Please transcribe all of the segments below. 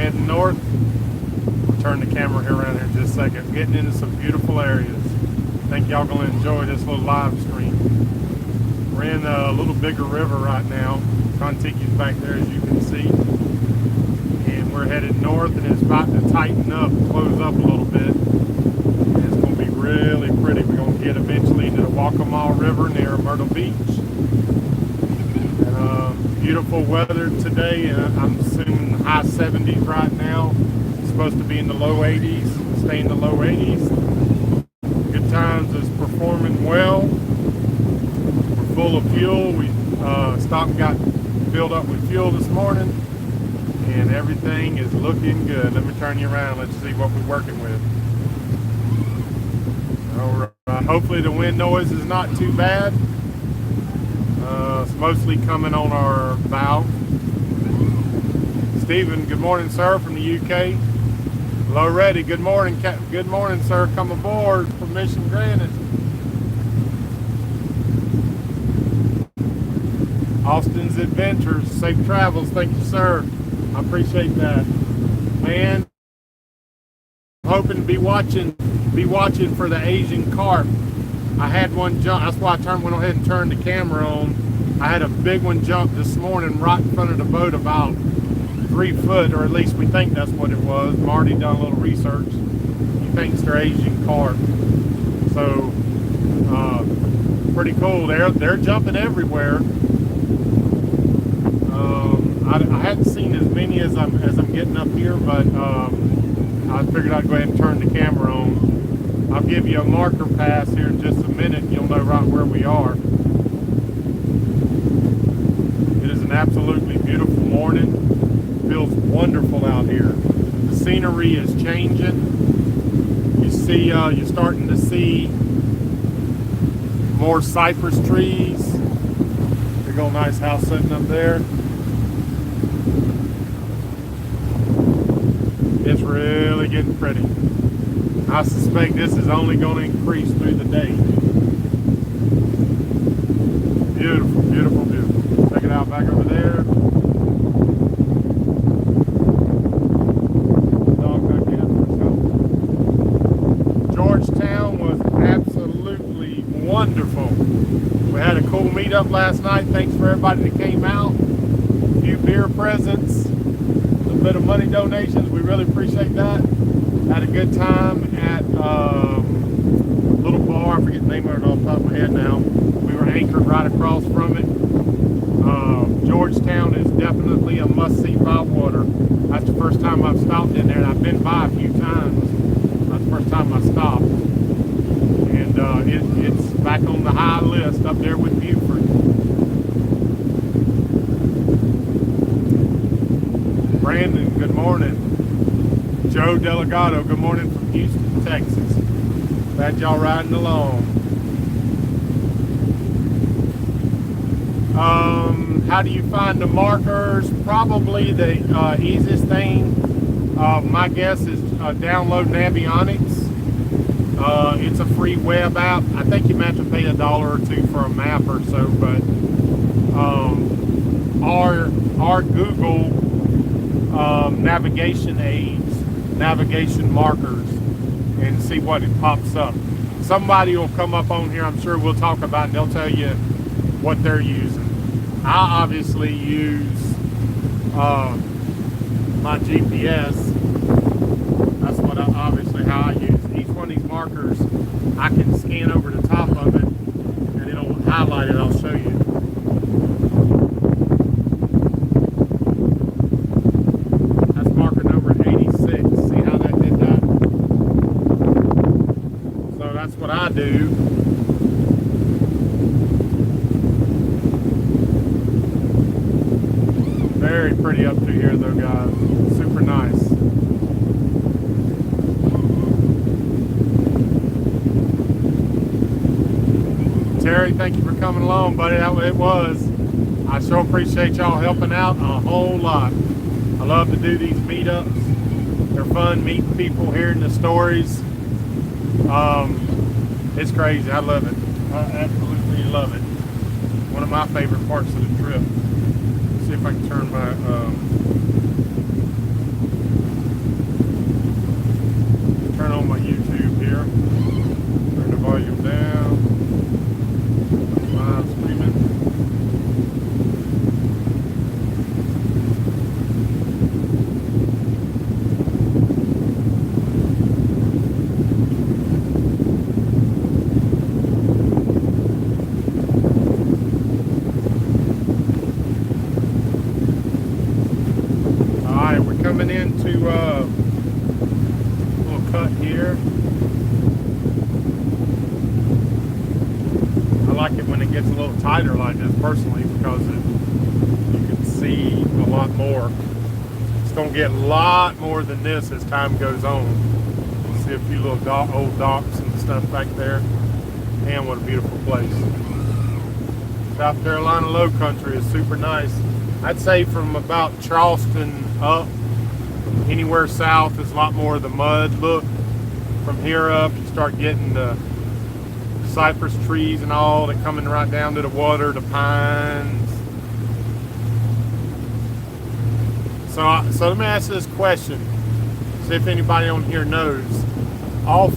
heading north. I'll turn the camera here around here in just a second. Getting into some beautiful areas. I think y'all gonna enjoy this little live stream. We're in a little bigger river right now. Contiguous back there, as you can see. And we're headed north, and it's about to tighten up, close up a little bit. And it's gonna be really pretty. We're gonna get eventually to the Waccamaw River near Myrtle Beach. Beautiful weather today, and I'm assuming high 70s right now. It's supposed to be in the low 80s, stay in the low 80s. Good Times is performing well. We're full of fuel. We stopped and got filled up with fuel this morning, and everything is looking good. Let me turn you around. Let's see what we're working with. All right. Hopefully the wind noise is not too bad. It's mostly coming on our bow. Stephen, good morning, sir, from the UK. Hello, Reddy. Good morning, good morning, sir. Come aboard. Permission granted. Austin's Adventures. Safe travels. Thank you, sir. I appreciate that. Man, I'm hoping to be watching for the Asian carp. I had one jump. That's why I went ahead and turned the camera on. I had a big one jump this morning right in front of the boat, about 3 foot, or at least we think that's what it was. Marty done a little research. He thinks they're Asian carp. So pretty cool. They're jumping everywhere. I hadn't seen as many as I'm getting up here, but I figured I'd go ahead and turn the camera on. I'll give you a marker pass here in just a minute, and you'll know right where we are. It is an absolutely beautiful morning. Feels wonderful out here. The scenery is changing. You see, you're starting to see more cypress trees. Big old nice house sitting up there. It's really getting pretty. I suspect this is only going to increase through the day. Beautiful, beautiful, beautiful. Check it out back over there. Georgetown was absolutely wonderful. We had a cool meetup last night. Thanks for everybody that came out. A few beer presents, a little bit of money donations. We really appreciate that. Had a good time at a little bar. I forget the name of it off the top of my head now. We were anchored right across from it. Georgetown is definitely a must-see by water. That's the first time I've stopped in there, and I've been by a few times. That's the first time I stopped. And it's back on the high list up there with Buford. Brandon, good morning. Joe Delgado, good morning from Houston, Texas. Glad y'all riding along. How do you find the markers? Probably the easiest thing, my guess, is download Navionics. It's a free web app. I think you might have to pay $1 or $2 for a map or so, but our Google navigation aids, navigation markers, and see what it pops up. Somebody will come up on here, I'm sure we'll talk about, and they'll tell you what they're using. I obviously use my GPS. That's what how I use each one of these markers. I can scan over the top of it and it'll highlight it. I'll show you. That's marker number 86. See how that did that? So that's what I do. Very pretty up through here though, guys. Super nice. Terry, thank you for coming along, buddy. It was. I sure appreciate y'all helping out a whole lot. I love to do these meetups. They're fun, meeting people, hearing the stories. It's crazy. I love it. I absolutely love it. One of my favorite parts of the trip. See if I can turn my coming into a little cut here. I like it when it gets a little tighter like this personally, because you can see a lot more. It's going to get a lot more than this as time goes on. See a few little old docks and stuff back there. And what a beautiful place. South Carolina low country is super nice. I'd say from about Charleston up, anywhere south is a lot more of the mud look. From here up, you start getting the cypress trees and all that coming right down to the water, the pines. So let me ask this question. See if anybody on here knows. Off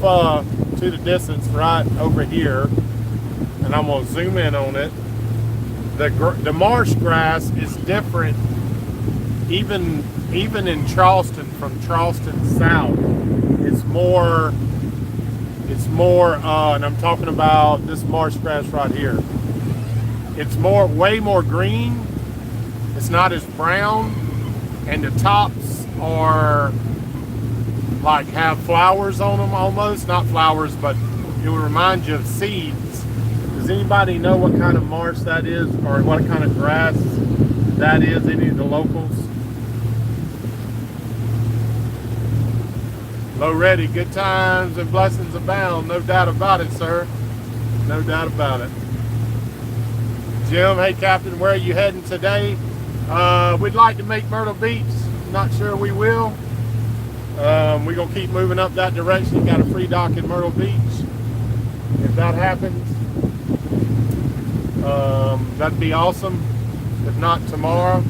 to the distance right over here, and I'm gonna zoom in on it. The marsh grass is different, even in Charleston. From Charleston south, it's more, and I'm talking about this marsh grass right here. It's way more green. It's not as brown, and the tops are like have flowers on them almost. Not flowers, but it will remind you of seeds. Does anybody know what kind of marsh that is, or what kind of grass that is? Any of the locals? Low ready, good times and blessings abound. No doubt about it, sir. No doubt about it. Jim, hey Captain, where are you heading today? We'd like to make Myrtle Beach. Not sure we will. We're going to keep moving up that direction. Got a free dock in Myrtle Beach. If that happens, that'd be awesome. If not, tomorrow.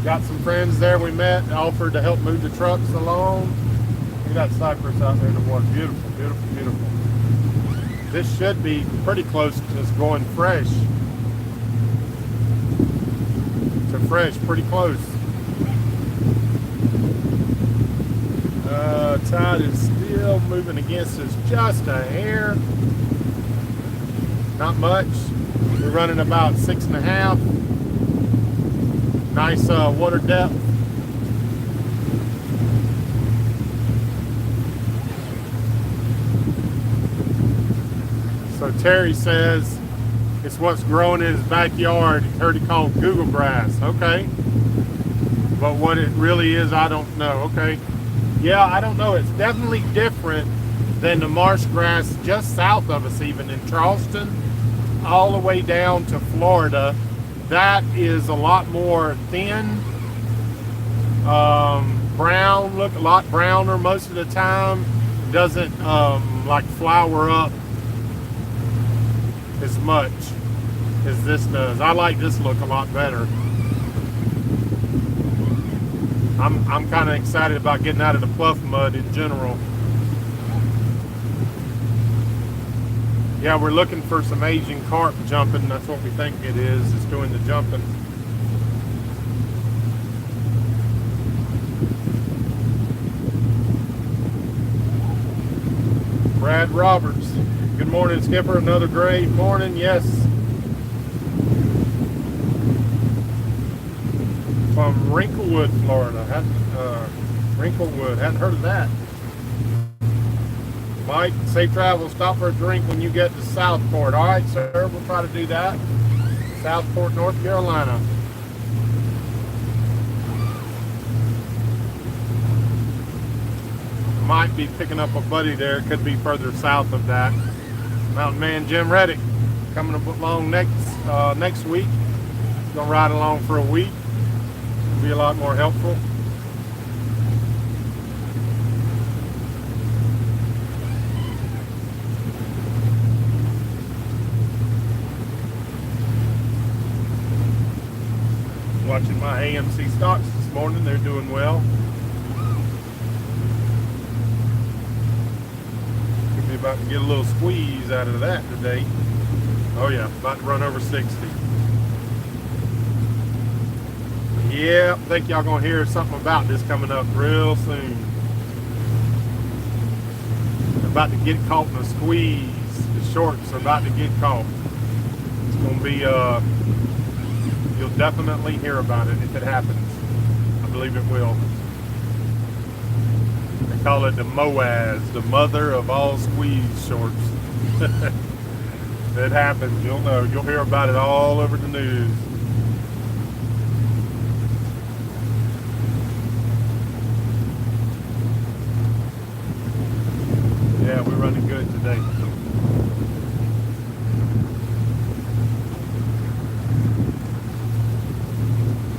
Got some friends there we met, offered to help move the trucks along. We got cypress out there in the water. Beautiful, beautiful, beautiful. This should be pretty close to just going fresh. To fresh, pretty close. Tide is still moving against us just a hair. Not much. We're running about 6.5. Nice water depth. So Terry says it's what's growing in his backyard. He heard it called Google grass. Okay. But what it really is, I don't know. Okay. Yeah, I don't know. It's definitely different than the marsh grass just south of us, even in Charleston, all the way down to Florida. That is a lot more thin, brown, look a lot browner most of the time. Doesn't like flower up as much as this does. I like this look a lot better. I'm kind of excited about getting out of the pluff mud in general. Yeah, we're looking for some Asian carp jumping. That's what we think it is. It's doing the jumping. Brad Roberts. Good morning, Skipper. Another great morning. Yes. From Wrinklewood, Florida. Wrinklewood. Hadn't heard of that. Mike, safe travel. Stop for a drink when you get to Southport. All right, sir. We'll try to do that. Southport, North Carolina. Might be picking up a buddy there. Could be further south of that. Mountain Man Jim Reddick coming along next week. Gonna ride along for a week. Be a lot more helpful. Watching my AMC stocks this morning, they're doing well. Could be about to get a little squeeze out of that today. Oh yeah, about to run over 60. Yeah, I think y'all gonna hear something about this coming up real soon. About to get caught in a squeeze. The shorts are about to get caught. It's gonna be you'll definitely hear about it if it happens. I believe it will. We call it the MOAS, the mother of all squeeze shorts. It happens. You'll know. You'll hear about it all over the news. Yeah, we're running good today.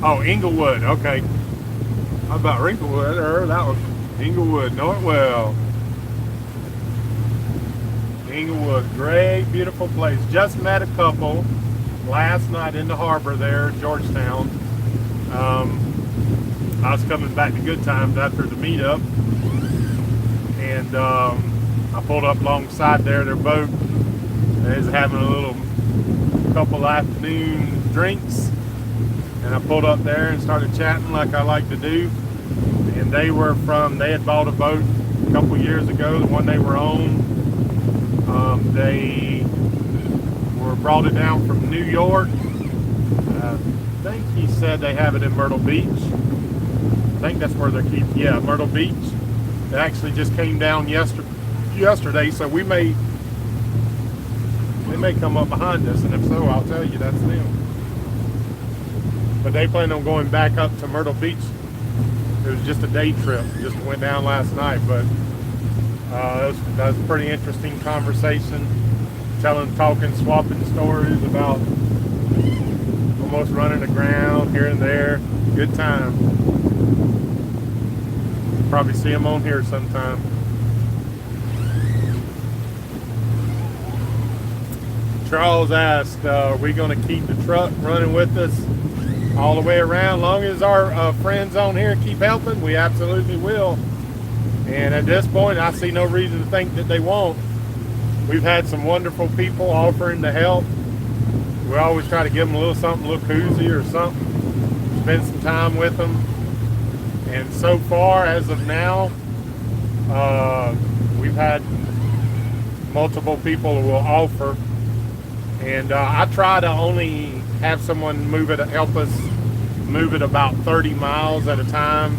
Oh, Inglewood. Okay. How about Wrinklewood? Or that was Inglewood. Know it well. Inglewood, great, beautiful place. Just met a couple last night in the harbor there, Georgetown. I was coming back to Good Times after the meetup, and I pulled up alongside there, their boat. They was having a little couple afternoon drinks, and I pulled up there and started chatting like I like to do. And they had bought a boat a couple years ago, the one they were on. They brought it down from New York. I think he said they have it in Myrtle Beach. I think that's where they're keeping. Yeah, Myrtle Beach. It actually just came down yesterday, so they may come up behind us, and if so, I'll tell you that's them. But they plan on going back up to Myrtle Beach. It was just a day trip. Just went down last night, but that was a pretty interesting conversation. Talking, swapping stories about almost running aground here and there. Good time. Probably see them on here sometime. Charles asked, are we going to keep the truck running with us all the way around? As long as our friends on here keep helping, we absolutely will. And at this point, I see no reason to think that they won't. We've had some wonderful people offering to help. We always try to give them a little something, a little koozie or something. Spend some time with them. And so far, as of now, we've had multiple people who will offer. And I try to only have someone help us move it about 30 miles at a time,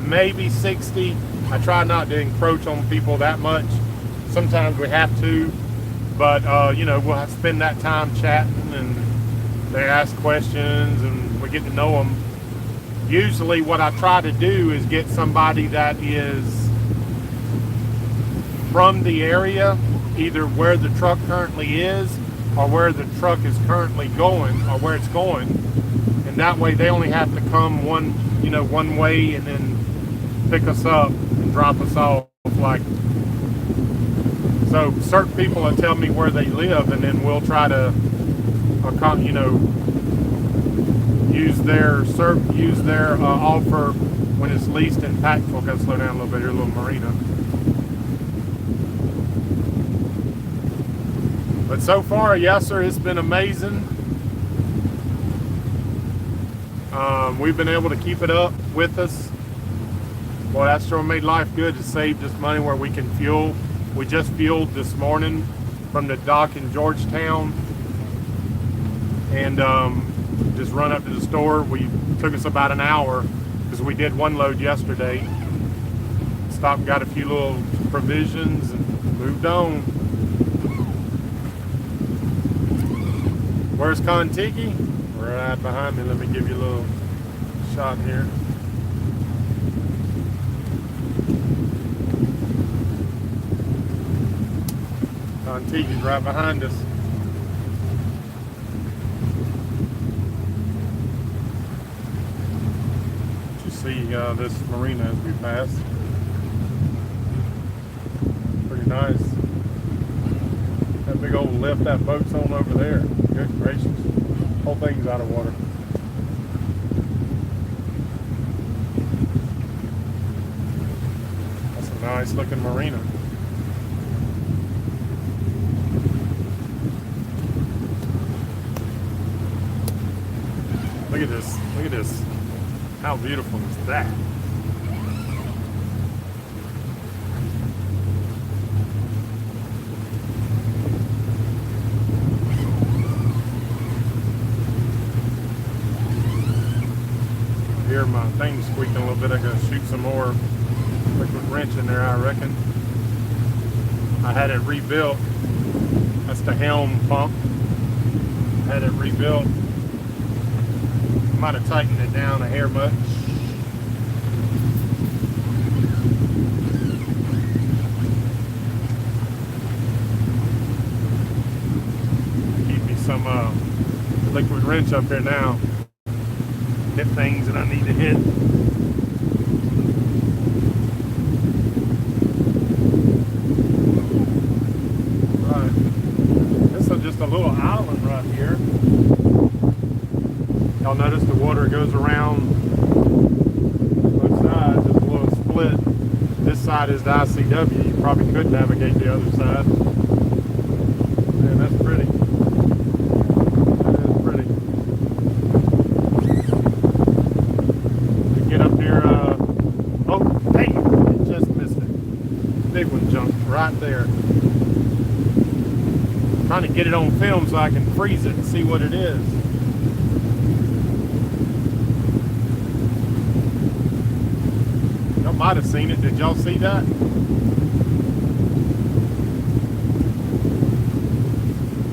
maybe 60. I try not to encroach on people that much. Sometimes we have to, but we'll have to spend that time chatting, and they ask questions, and we get to know them. Usually what I try to do is get somebody that is from the area, either where the truck currently is or where the truck is currently going or where it's going. And that way they only have to come one way and then pick us up and drop us off. So certain people will tell me where they live, and then we'll try to, use their offer when it's least impactful. Gotta slow down a little bit here, a little marina. But so far, yes sir, it's been amazing. We've been able to keep it up with us. Boy, that sure made life good. It saved us money where we can fuel. We just fueled this morning from the dock in Georgetown, and just run up to the store. Took us about an hour because we did one load yesterday. Stopped and got a few little provisions and moved on. Where's Kontiki? Right behind me. Let me give you a little shot here. Kontiki's right behind us. You see this marina as we pass. Pretty nice. That big old lift that boat's on over there. Good gracious. Whole thing's out of water. That's a nice looking marina. Look at this. Look at this. How beautiful is that? Hear my thing squeaking a little bit. I gotta shoot some more Liquid wrench in there, I reckon. I had it rebuilt. That's the helm pump. Had it rebuilt. Might have tightened it down a hair much. Keep me some liquid wrench up here now. Hit things that I need to hit. Right. This is just a little island right here. Y'all notice the water goes around both sides. There's a little split. This side is the ICW. You probably could navigate the other side. Man, that's pretty. That is pretty. To get up here, oh, dang, I just missed it. Big one jumped right there. Trying to get it on film so I can freeze it and see what it is. Y'all might have seen it. Did y'all see that?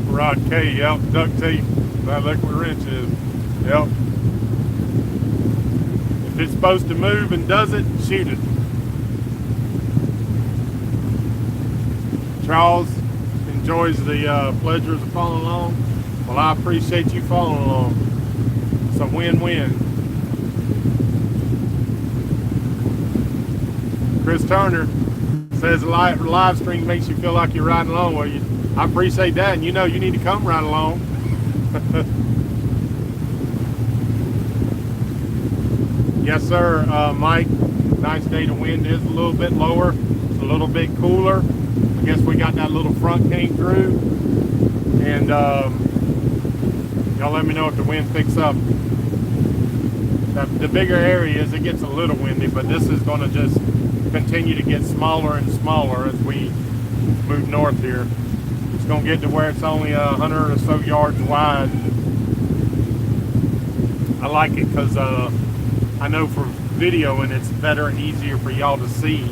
Rod K, yep, duct tape. That liquid wrench is. Yep. If it's supposed to move and doesn't, shoot it. Charles enjoys the pleasures of following along. Well, I appreciate you following along. It's a win-win. Chris Turner says the live stream makes you feel like you're riding along. Well, I appreciate that, and you know you need to come right along. Yes, sir, Mike. Nice day. The wind is a little bit lower. It's a little bit cooler. I guess we got that little front came through, and y'all let me know if the wind picks up. The bigger areas, it gets a little windy, but this is going to just continue to get smaller and smaller as we move north here. It's going to get to where it's only 100 or so yards wide. I like it because I know for video and it's better and easier for y'all to see.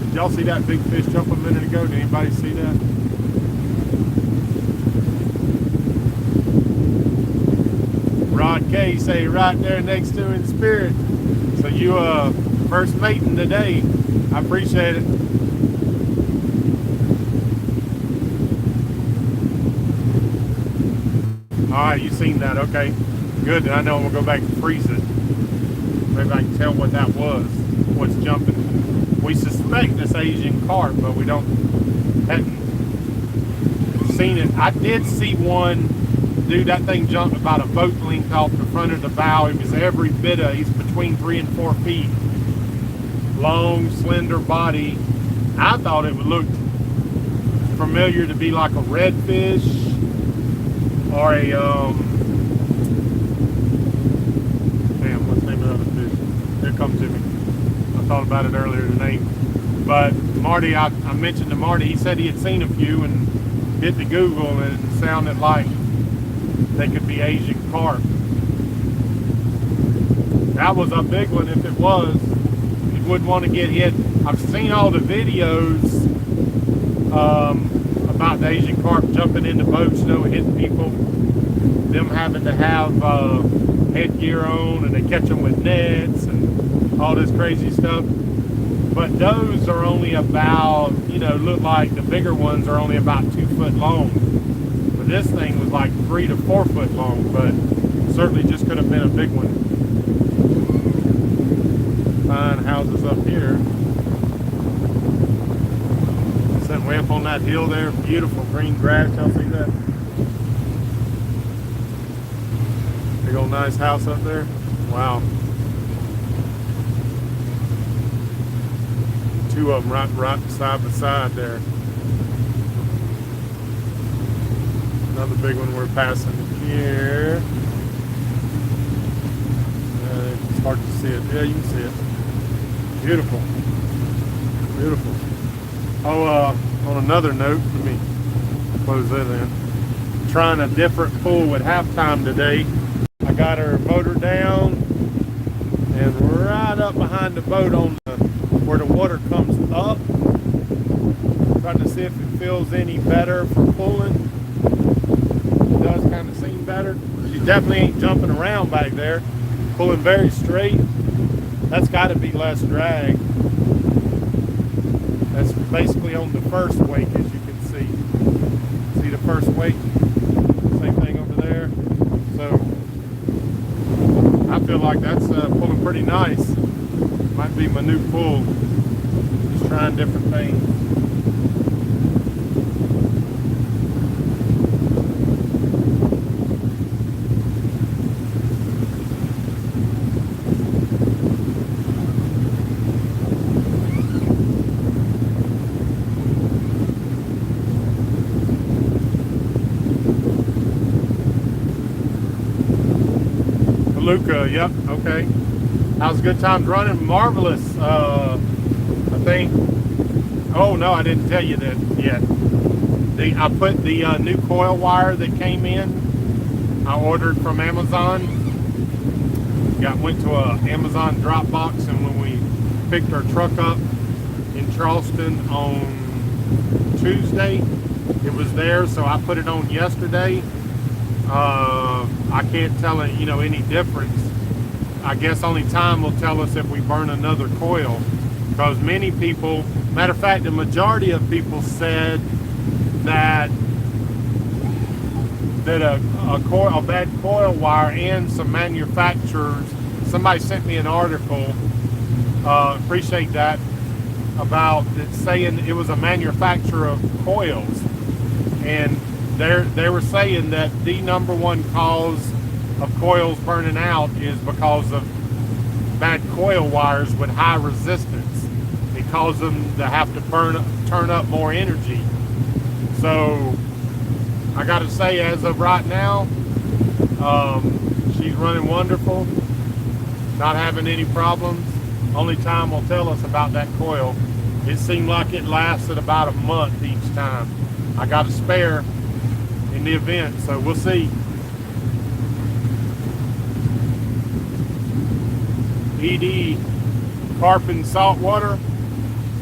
Did y'all see that big fish jump a minute ago? Did anybody see that? Rod K say right there next to in spirit. So you first mating today. I appreciate it. Alright, you seen that, okay. Good, I know I'm gonna go back and freeze it. Maybe I can tell what that was, what's jumping. We suspect it's Asian carp, but we hadn't seen it. I did see one. Dude, that thing jumped about a boat length off the front of the bow. He was every bit of, he's between 3 and 4 feet. Long, slender body. I thought it would look familiar to be like a redfish or a, damn, what's the name of the other fish? Here it comes to me. I thought about it earlier, the name. But Marty, I mentioned to Marty, he said he had seen a few and hit the Google and it sounded like they could be Asian carp. That was a big one. If it was, you wouldn't want to get hit. I've seen all the videos about the Asian carp jumping into boats, hitting people, them having to have headgear on, and they catch them with nets and all this crazy stuff. But those are only about, look like the bigger ones are only about 2 foot long. This thing was like 3 to 4 foot long, but certainly just could have been a big one. Fine houses up here. Sitting way up on that hill there, beautiful green grass. Y'all see that? Big old nice house up there. Wow. 2 of them right side by side there. Another big one we're passing here. It's hard to see it. Yeah, you can see it. Beautiful. Beautiful. Oh, on another note, let me close that in. Trying a different pool at halftime today. I got her motor down and up behind the boat on where the water comes up, trying to see if it feels any better for pulling. It does kind of seem better. She definitely ain't jumping around back there, pulling very straight. That's got to be less drag. That's basically on the first wake, as you can see. See the first wake? Same thing over there. So I feel like that's pulling pretty nice. Might be my new pull. Just trying different things. Luca, yep, okay. How's good times running? Marvelous. I think. Oh no, I didn't tell you that yet. I put the new coil wire that came in. I ordered from Amazon. Went to a Amazon drop box, and when we picked our truck up in Charleston on Tuesday, it was there. So I put it on yesterday. I can't tell it, any difference. I guess only time will tell us if we burn another coil, because many people, matter of fact, the majority of people said that a bad coil wire and some manufacturers. Somebody sent me an article. Appreciate that, about it saying it was a manufacturer of coils, and they were saying that the number one cause of coils burning out is because of bad coil wires with high resistance. It causes them to have to turn up more energy. So I got to say, as of right now, she's running wonderful, not having any problems. Only time will tell us about that coil. It seemed like it lasted about a month each time. I got a spare in the event, so we'll see. ED carping saltwater.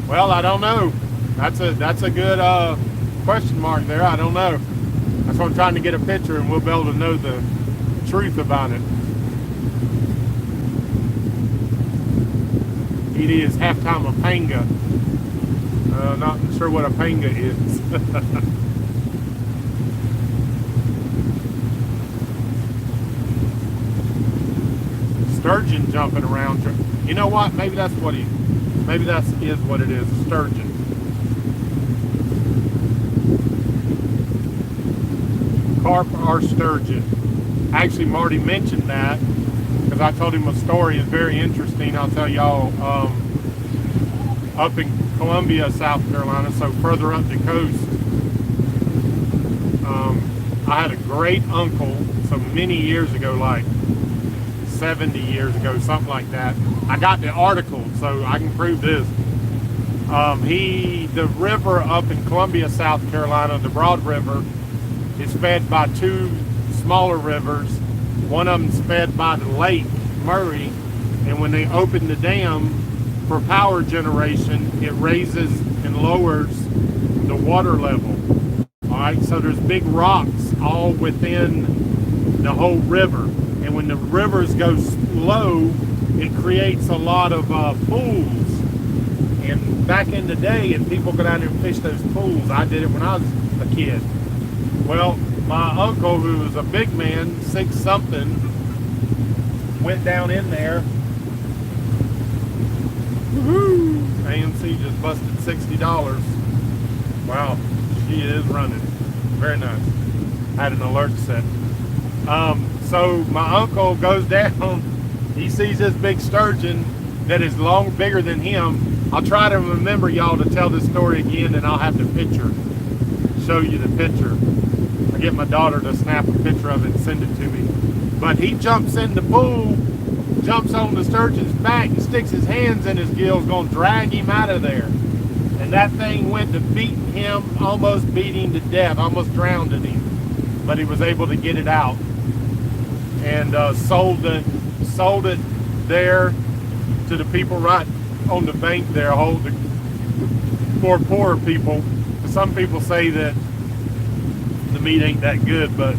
Well, I don't know. That's a good question mark there. I don't know. That's why I'm trying to get a picture, and we'll be able to know the truth about it. ED is halftime of panga. Not sure what a panga is. Sturgeon jumping around. You know what? Maybe that's what is what it is. A sturgeon. Carp or sturgeon. Actually, Marty mentioned that because I told him a story. It's very interesting. I'll tell y'all. Up in Columbia, South Carolina, so further up the coast, I had a great uncle, so many years ago, like 70 years ago, something like that. I got the article, so I can prove this. The river up in Columbia, South Carolina, the Broad River, is fed by two smaller rivers. One of them's fed by the Lake Murray, and when they open the dam for power generation, it raises and lowers the water level. All right, so there's big rocks all within the whole river, and when the rivers go low, it creates a lot of pools. And back in the day, and people go down there and fish those pools. I did it when I was a kid. Well, my uncle, who was a big man, 6-something, went down in there. Woohoo! AMC just busted $60. Wow, she is running. Very nice. Had an alert set. So my uncle goes down. He sees this big sturgeon that is bigger than him. I'll try to remember y'all to tell this story again, and I'll have the picture. Show you the picture. I get my daughter to snap a picture of it and send it to me. But he jumps in the pool, jumps on the sturgeon's back, and sticks his hands in his gills, going to drag him out of there. And that thing went to beat him, almost beat him to death, almost drowned him. But he was able to get it out. And sold it there. to the people right on the bank there, for poorer people. Some people say that the meat ain't that good, but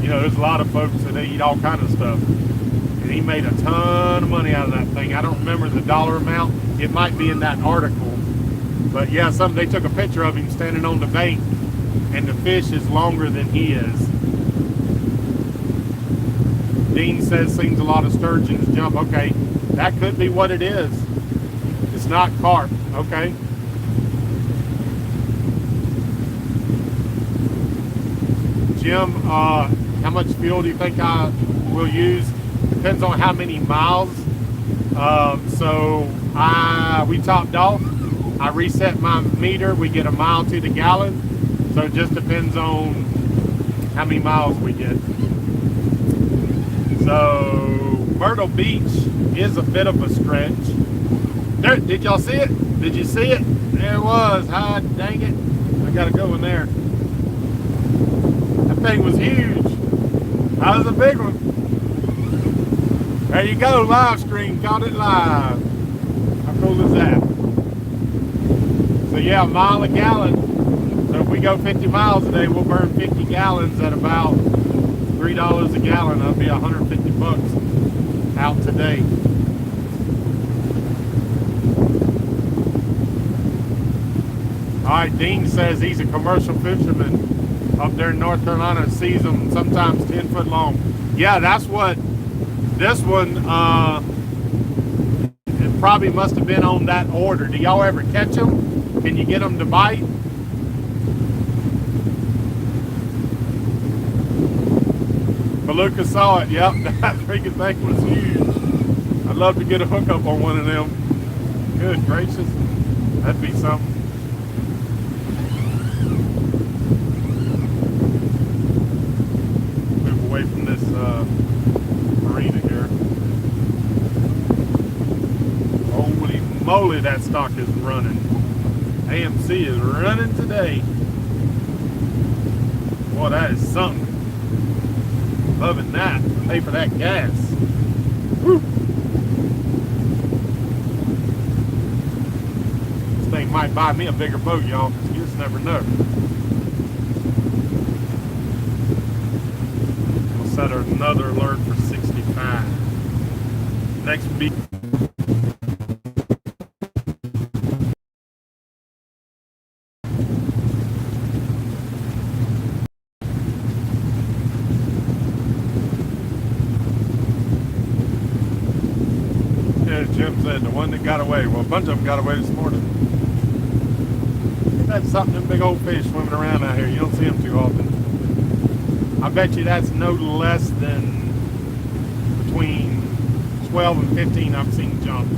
you know, there's a lot of folks that they eat all kind of stuff. And he made a ton of money out of that thing. I don't remember the dollar amount. It might be in that article. But yeah, they took a picture of him standing on the bank, and the fish is longer than he is. Dean says seems a lot of sturgeons jump. Okay, that could be what it is. It's not carp. Okay. Jim, how much fuel do you think I will use? Depends on how many miles. So we topped off. I reset my meter. We get a mile to the gallon. So it just depends on how many miles we get. So Myrtle Beach is a bit of a stretch. There, did y'all see it? Did you see it? There it was. Ah, dang it. I gotta go in there. That thing was huge. That was a big one. There you go, live stream. Caught it live. How cool is that? So yeah, a mile a gallon. So if we go 50 miles a day, we'll burn 50 gallons at about $3 a gallon. That'll be $150 out today. All right, Dean says he's a commercial fisherman up there in North Carolina, sees them sometimes 10 foot long. Yeah, that's what this one, it probably must have been on that order. Do y'all ever catch them? Can you get them to bite? Beluga saw it. Yep, that freaking thing was huge. I'd love to get a hookup on one of them. Good gracious, that'd be something. Move away from this marina here. Holy moly, that stock is running. AMC is running today. Boy, that is something. Loving that. Pay for that gas. Woo. This thing might buy me a bigger boat, y'all, because you just never know. We'll set another alert for 65. Next beat. Jim said the one that got away. Well, a bunch of them got away this morning. That's something, them big old fish swimming around out here. You don't see them too often. I bet you that's no less than between 12 and 15 I've seen jump.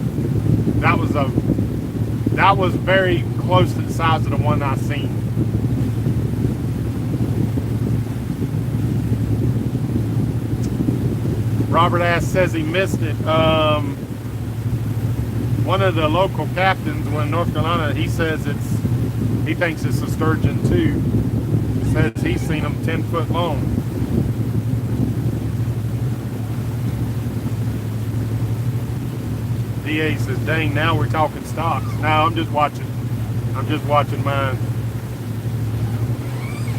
That was very close to the size of the one I seen. Robert Ass says he missed it. One of the local captains in North Carolina, he says he thinks it's a sturgeon too. He says he's seen them 10 foot long. DA says, dang, now we're talking stocks. No, I'm just watching mine.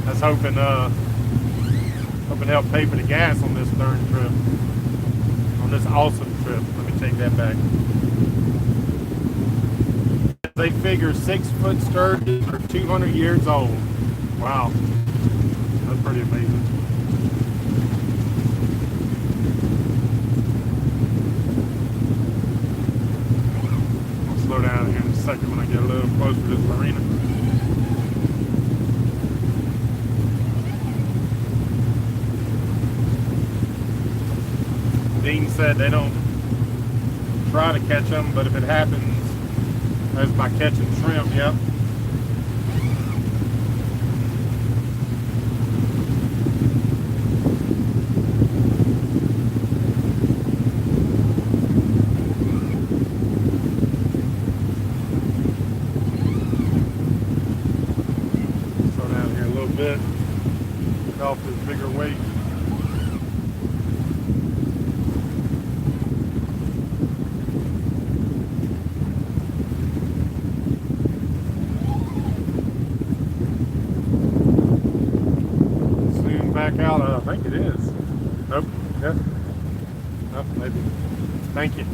I was hoping to help pay for the gas on this third trip. On this awesome trip. Let me take that back. They figure 6 foot sturgeons are 200 years old. Wow. That's pretty amazing. I'll slow down here in a second when I get a little closer to this marina. Dean said they don't try to catch them, but if it happens, that's by catching shrimp, yep. Slow down here a little bit. Get off this bigger weight. back out. I think it is. Nope. Yep. Oh, maybe. Thank you.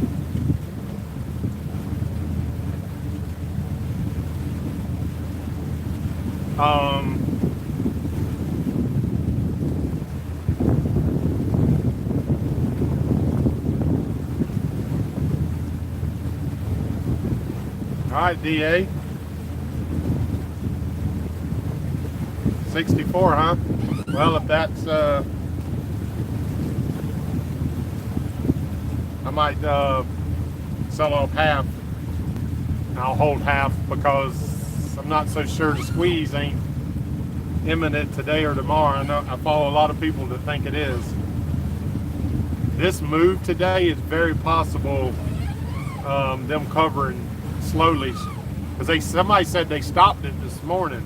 All right, DA. 64, huh? Well, if that's, I might sell off half. I'll hold half because I'm not so sure the squeeze ain't imminent today or tomorrow. I know I follow a lot of people that think it is. This move today is very possible them covering slowly, because somebody said they stopped it this morning,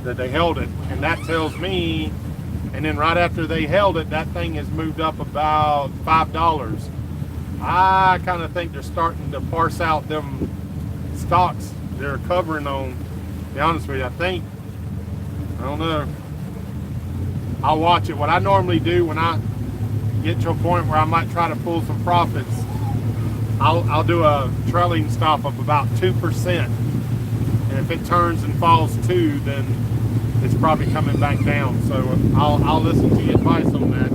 that they held it, and that tells me, and then right after they held it, that thing has moved up about $5. I kind of think they're starting to parse out them stocks they're covering on. To be honest with you, I don't know. I'll watch it. What I normally do when I get to a point where I might try to pull some profits, I'll do a trailing stop of about 2%, and if it turns and falls 2, then it's probably coming back down. So I'll listen to your advice on that.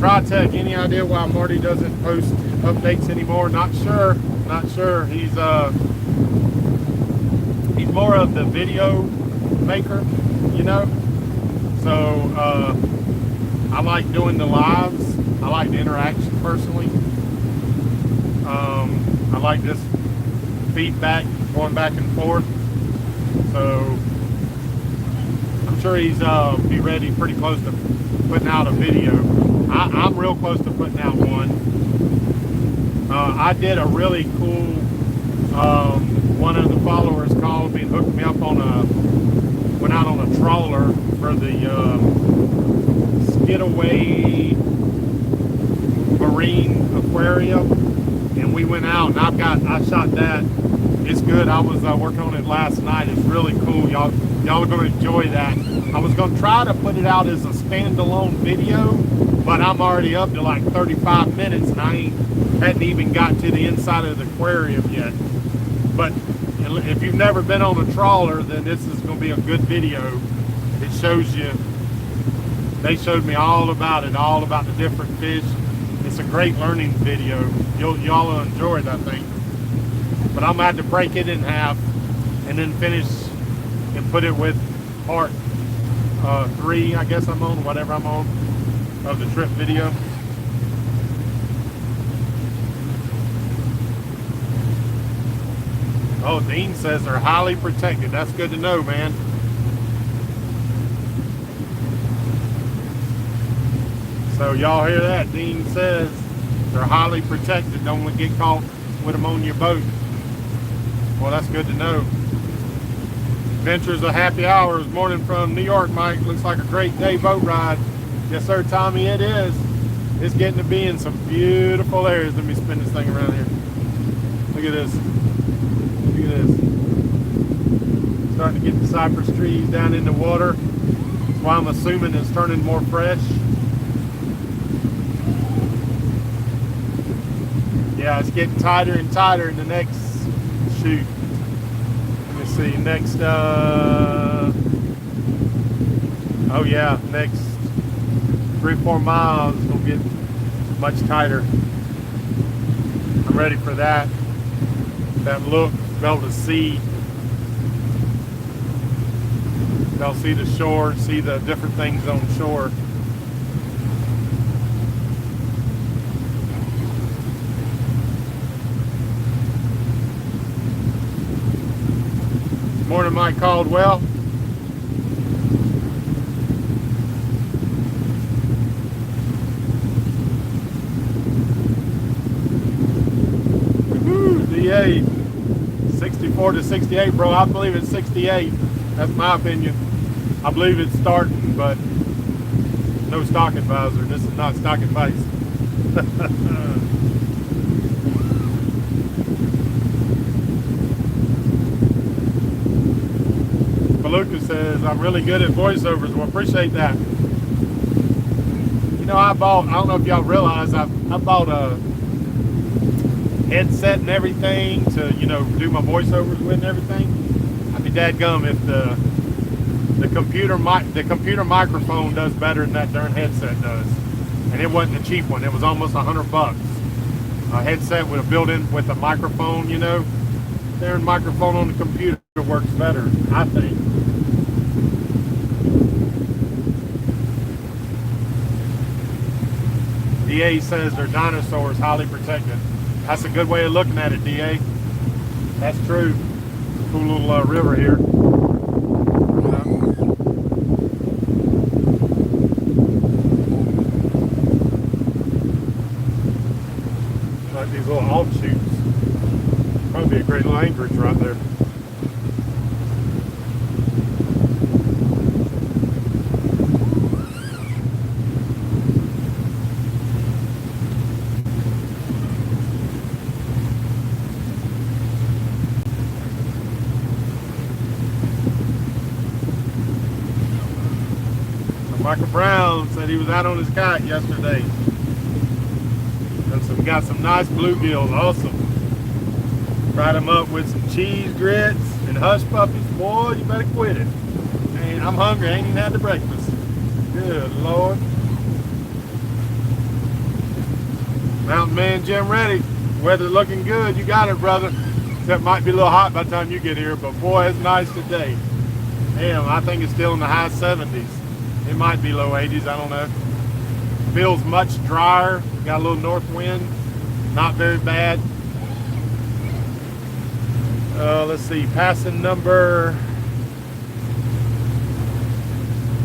TriTech, any idea why Marty doesn't post updates anymore? Not sure. He's more of the video maker, you know. So I like doing the lives. I like the interaction personally. I like this feedback going back and forth. So I'm sure he's be ready pretty close to putting out a video. I'm real close to putting out one. I did a really cool, one of the followers called me and hooked me up on went out on a trawler for the Skidaway Marine Aquarium, and we went out, and I shot that. It's good. I was working on it last night. It's really cool. Y'all are going to enjoy that. I was going to try to put it out as a standalone video, but I'm already up to like 35 minutes, and I hadn't even got to the inside of the aquarium yet. But if you've never been on a trawler, then this is going to be a good video. It shows you, they showed me all about it, all about the different fish. It's a great learning video. Y'all will enjoy it, I think. But I'm going to have to break it in half and then finish and put it with part 3, I guess I'm on, whatever I'm on, of the trip video. Oh, Dean says they're highly protected. That's good to know, man. So y'all hear that? Dean says they're highly protected. Don't get caught with them on your boat. Well, that's good to know. Adventures of Happy Hours, morning from New York, Mike. Looks like a great day boat ride. Yes, sir, Tommy, it is. It's getting to be in some beautiful areas. Let me spin this thing around here. Look at this. Look at this. Starting to get the cypress trees down in the water. That's why I'm assuming it's turning more fresh. Yeah, it's getting tighter and tighter in the next shoot. Let me see, next, oh yeah, next 3-4 miles is going to get much tighter. I'm ready for that. That look, be able to see. They'll see the shore, see the different things on shore. Morning, Mike Caldwell. Woo-hoo, DA 64 to 68, bro. I believe it's 68. That's my opinion. I believe it's starting, but no stock advisor. This is not stock advice. Beluga says, I'm really good at voiceovers. Well, appreciate that. You know, I don't know if y'all realize, I bought a headset and everything to, you know, do my voiceovers with and everything. I'd be dadgum if the computer microphone does better than that darn headset does. And it wasn't a cheap one. It was almost $100. A headset with a built-in with a microphone, you know. Darn microphone on the computer works better, I think. DA says they're dinosaurs, highly protected. That's a good way of looking at it, DA. That's true. Cool little river here. Like these little offshoots. Probably be a great little anchorage right there. Michael Brown said he was out on his kite yesterday. And so we got some nice bluegills, awesome. Fried them up with some cheese grits and hush puppies. Boy, you better quit it. Man, I'm hungry, I ain't even had the breakfast. Good Lord. Mountain Man Jim ready. Weather looking good, you got it, brother. Except it might be a little hot by the time you get here, but boy, it's nice today. Damn, I think it's still in the high 70s. It might be low 80s, I don't know. Feels much drier. Got a little north wind. Not very bad. Let's see, passing number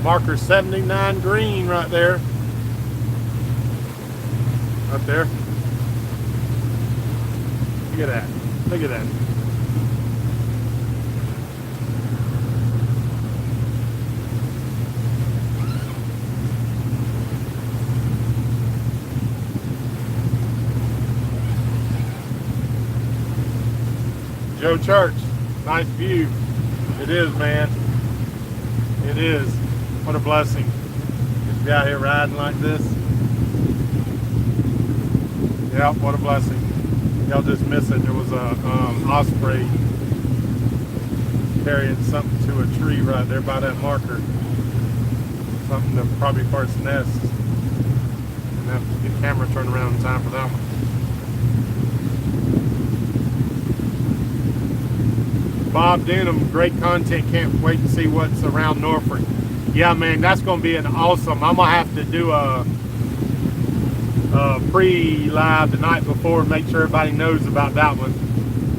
marker 79 green right there. Up there. Look at that. Look at that. Joe Church, nice view. It is, man. It is. What a blessing. Just to be out here riding like this. Yeah, what a blessing. Y'all just miss it. There was a osprey carrying something to a tree right there by that marker. Something that probably for its nest. And have to get the camera turned around in time for that one. Bob Denham, great content. Can't wait to see what's around Norfolk. Yeah, man, that's going to be an awesome. I'm going to have to do a pre-live the night before, make sure everybody knows about that one.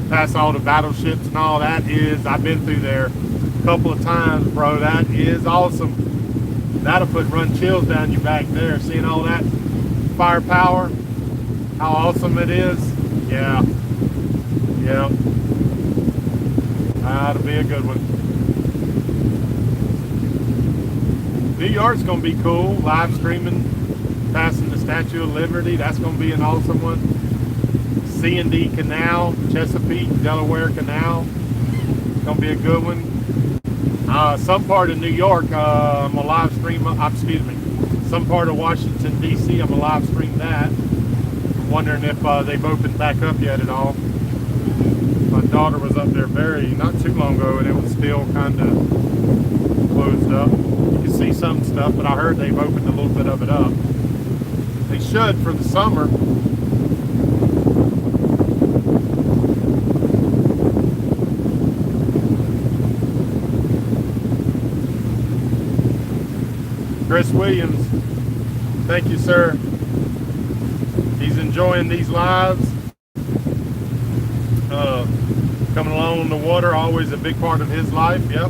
Past all the battleships and all that is. I've been through there a couple of times, bro. That is awesome. That'll run chills down your back there. Seeing all that firepower, how awesome it is. Yeah. Yeah. That'll be a good one. New York's going to be cool. Live streaming, passing the Statue of Liberty. That's going to be an awesome one. C&D Canal, Chesapeake, Delaware Canal. Going to be a good one. Some part of New York, I'm going to live stream, excuse me, some part of Washington, D.C., I'm going to live stream that. I'm wondering if they've opened back up yet at all. My daughter was up there not too long ago, and it was still kind of closed up. You can see some stuff, but I heard they've opened a little bit of it up. They should for the summer. Chris Williams, thank you, sir. He's enjoying these lives. Coming along on the water, always a big part of his life. Yep.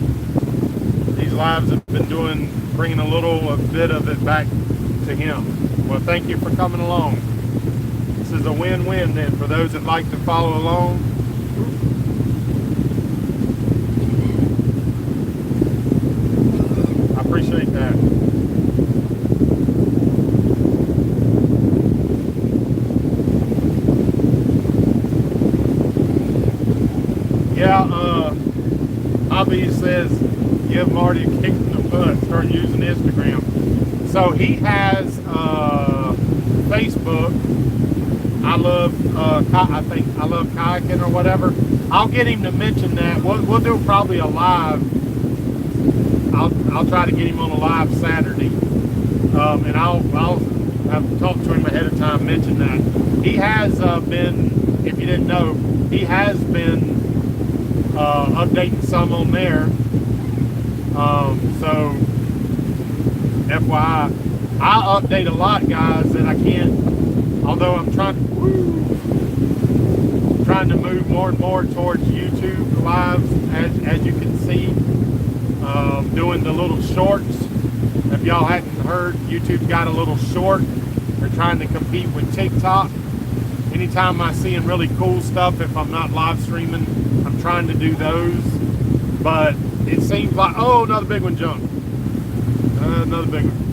These lives have been bringing a bit of it back to him. Well, thank you for coming along. This is a win-win then for those that like to follow along. I appreciate that. Bobby says, give Marty a kick in the butt, start using Instagram. So he has Facebook. I love kayaking or whatever. I'll get him to mention that. We'll do probably a live. I'll try to get him on a live Saturday, and I'll have talked to him ahead of time, mention that. He has been, if you didn't know, he has been updating some on there. So FYI, I update a lot, guys, and I can't, although I'm trying to move more and more towards YouTube lives, as you can see, doing the little shorts. If y'all hadn't heard, YouTube's got a little short. They're trying to compete with TikTok. Anytime I see really cool stuff, if I'm not live streaming, I'm trying to do those. But it seems like, oh, another big one jumped. Another big one.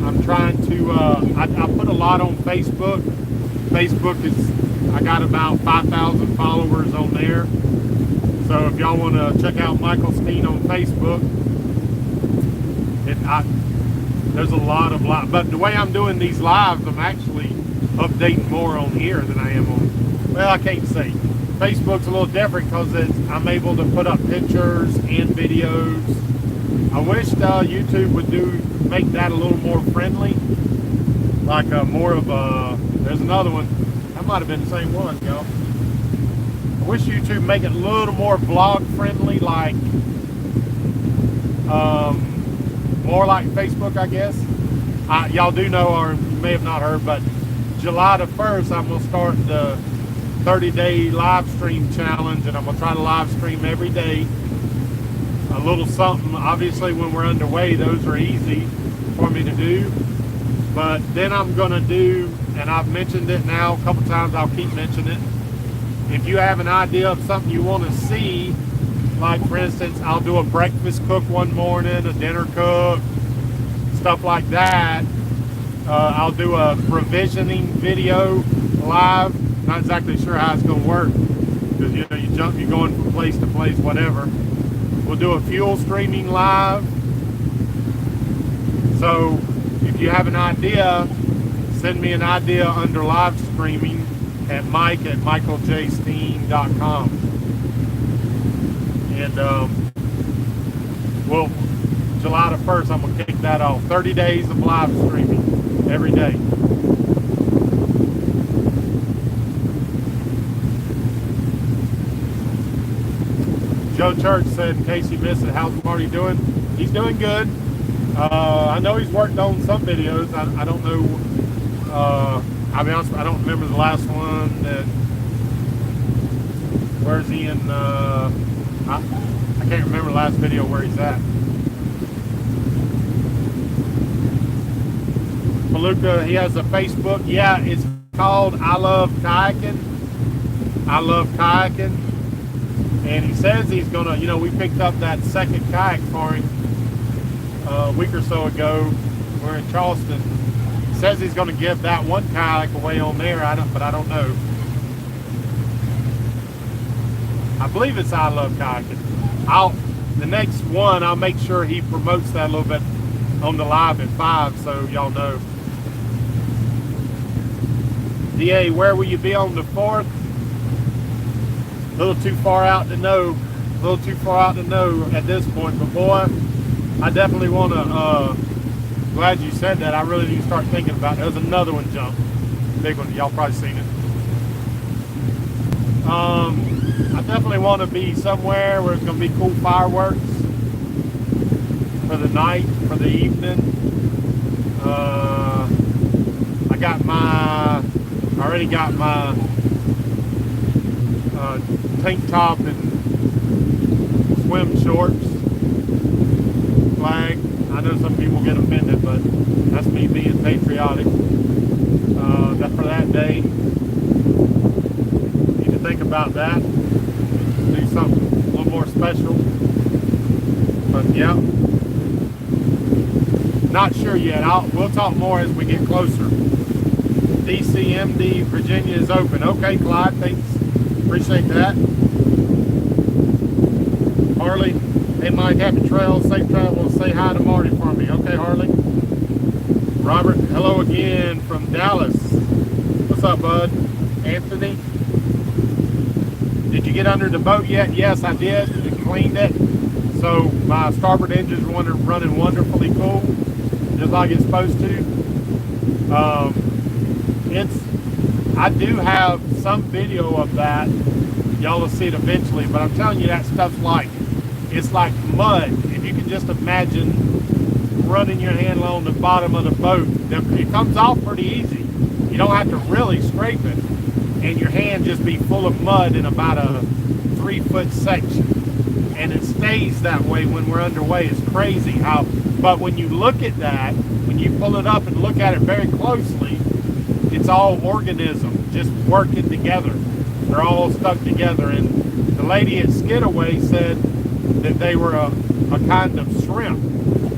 I'm trying to, I put a lot on Facebook. Facebook is, I got about 5,000 followers on there. So if y'all want to check out Michael Steen on Facebook, there's a lot of live. But the way I'm doing these lives, I'm actually updating more on here than I am on, well, I can't say. Facebook's a little different because I'm able to put up pictures and videos. I wish YouTube would make that a little more friendly, like more of a. There's another one. That might have been the same one, y'all. I wish YouTube make it a little more vlog friendly, like more like Facebook, I guess. Y'all do know, or you may have not heard, but July the 1st, I'm gonna start the 30-day live stream challenge, and I'm gonna try to live stream every day. A little something. Obviously, when we're underway, those are easy for me to do. But then I'm gonna do, and I've mentioned it now a couple times, I'll keep mentioning it. If you have an idea of something you want to see, like for instance, I'll do a breakfast cook one morning, a dinner cook, stuff like that. I'll do a provisioning video live. Not exactly sure how it's going to work, because you're going from place to place, whatever. We'll do a fuel streaming live. So if you have an idea, send me an idea under live streaming at mike@michaeljsteen.com. And July the 1st, I'm going to kick that off. 30 days of live streaming every day. Joe Church said, in case you missed it, how's Marty doing? He's doing good. I know he's worked on some videos. I don't know. I'll be honest, I don't remember the last one. Where's he in? I can't remember the last video where he's at. Maluka, he has a Facebook. Yeah, it's called I Love Kayaking. I Love Kayaking. And he says he's gonna, we picked up that second kayak for him a week or so ago. We're in Charleston. He says he's gonna give that one kayak away on there. But I don't know. I believe it's I Love Kayaking. The next one, I'll make sure he promotes that a little bit on the live at 5, so y'all know. DA, where will you be on the 4th? A little too far out to know. At this point. But boy, I definitely want to, glad you said that. I really need to start thinking about it. There's another one jump. Big one. Y'all probably seen it. I definitely want to be somewhere where it's going to be cool fireworks for the night, for the evening. I already got my tank top and swim shorts, flag. I know some people get offended, but that's me being patriotic. That's for that day. Need to think about that. Do something a little more special. But yeah, not sure yet. We'll talk more as we get closer. DCMD Virginia is open. Okay, Clyde, thanks. Appreciate that. Harley. Hey Mike, happy trails, safe travels. Say hi to Marty for me. Okay, Harley. Robert, hello again from Dallas. What's up, bud? Anthony, did you get under the boat yet? Yes, I did. We cleaned it. So my starboard engine's running wonderfully cool, just like it's supposed to. I do have some video of that. Y'all will see it eventually, but I'm telling you, that stuff's it's like mud. If you can just imagine running your hand along the bottom of the boat, it comes off pretty easy. You don't have to really scrape it, and your hand just be full of mud in about a 3-foot section, and it stays that way when we're underway. It's crazy how, but when you look at that, when you pull it up and look at it very closely, it's all organisms just working together. They're all stuck together, and the lady at Skidaway said that they were a kind of shrimp,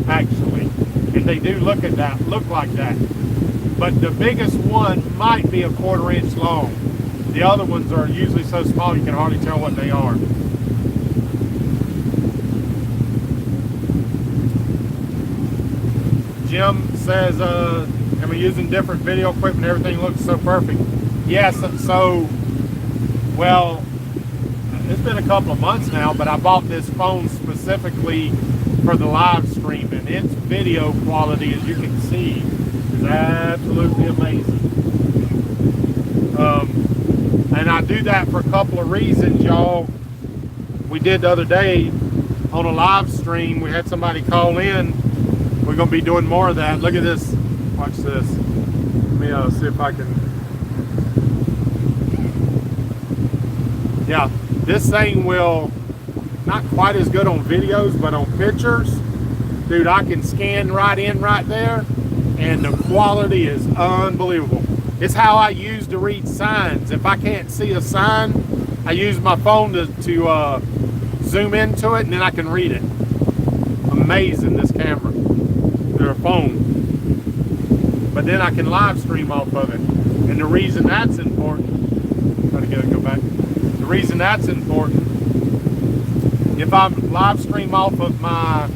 actually, and they do look like that. But the biggest one might be a 1/4 inch long. The other ones are usually so small you can hardly tell what they are. Jim says, am I using different video equipment? Everything looks so perfect. Yes, so, well, it's been a couple of months now, but I bought this phone specifically for the live stream, and its video quality, as you can see, is absolutely amazing. And I do that for a couple of reasons, y'all. We did the other day on a live stream, we had somebody call in. We're going to be doing more of that. Look at this. Watch this. Let me see if I can. Yeah, this thing will, not quite as good on videos, but on pictures, dude, I can scan right in right there, and the quality is unbelievable. It's how I use to read signs. If I can't see a sign, I use my phone to zoom into it, and then I can read it. Amazing, this camera. Or phone. But then I can live stream off of it. And the reason that's important, try to go back. The reason that's important, if I live stream off of my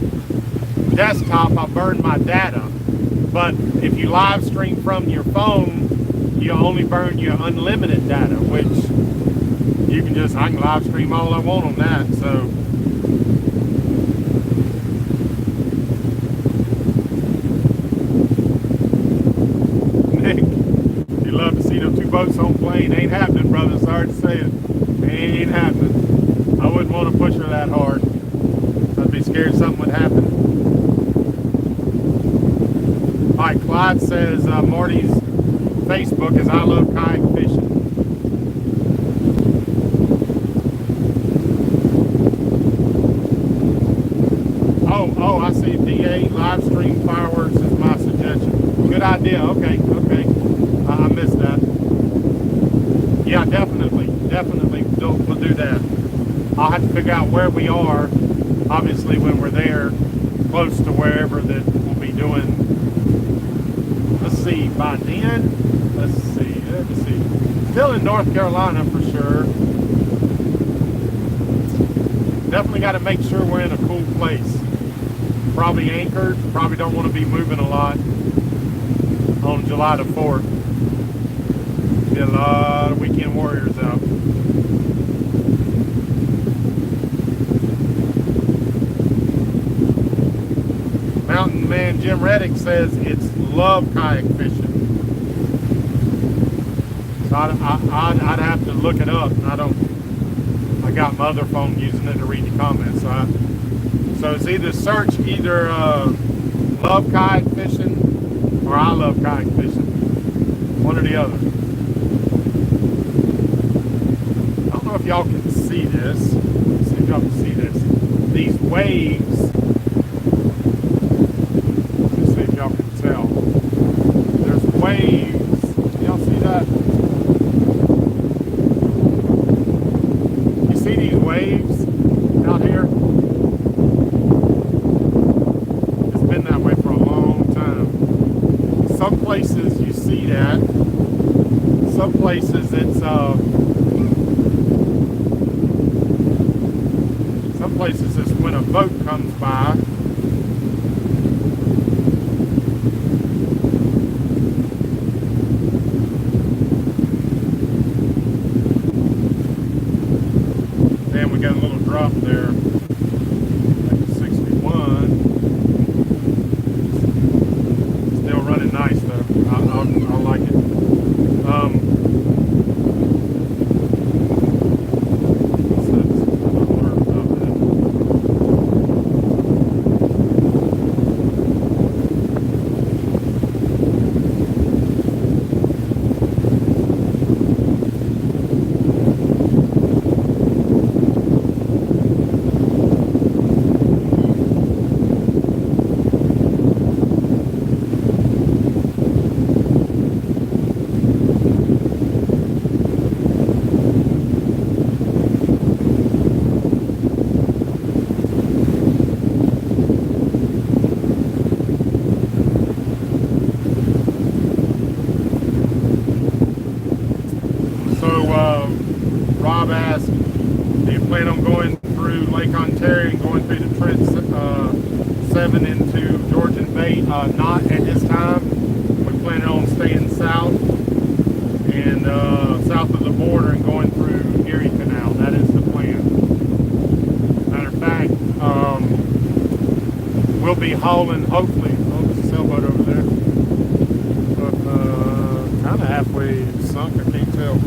desktop, I burn my data. But if you live stream from your phone, you only burn your unlimited data, which you can I can live stream all I want on that. So you love to see them 2 boats on plane. Ain't happening, brother. Sorry to say it. Ain't happening. I wouldn't want to push her that hard. I'd be scared something would happen. Alright, Clyde says Marty's Facebook is I love kayak fishing. Oh, I see. DA live stream fireworks is my suggestion. Good idea. Okay. I missed that. Yeah, definitely we'll do that. I'll have to figure out where we are, obviously, when we're there, close to wherever that we'll be doing. Let's see, by then, let's see. Still in North Carolina for sure. Definitely got to make sure we're in a cool place. Probably anchored, probably don't want to be moving a lot on July the 4th. Be a lot of weekend warriors out. Mountain Man Jim Reddick says it's love kayak fishing. So I'd have to look it up. I got my other phone using it to read the comments. So it's either search love kayak fishing or I love kayak fishing. One or the other. I don't know if y'all can see this. Let's see if y'all can see this. These waves. Let's see if y'all can tell. There's waves. Can y'all see that? You see these waves out here? It's been that way for a long time. Some places you see that. Some places it's some some places it's when a boat comes by. And we got a little drop there, like 61. Still running nice though. I like it. Rob asked, do you plan on going through Lake Ontario and going through the Trent 7 into Georgian Bay? Not at this time. We plan on staying south and south of the border and going through Erie Canal. That is the plan. Matter of fact, we'll be hauling, hopefully, there's a sailboat over there. Kind of halfway sunk, I can't tell.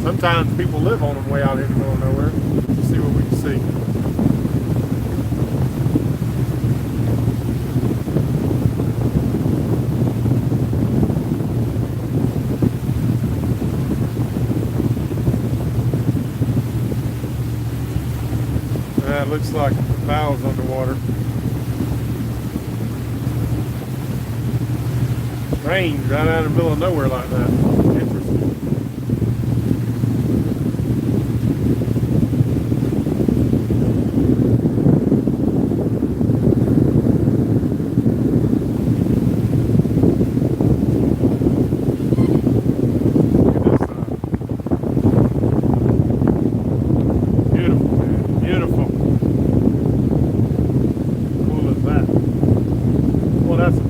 Sometimes people live on them way out here in the middle of nowhere. Let's see what we can see. It looks like the bow's underwater. Strange, right out in the middle of nowhere like that. Interesting.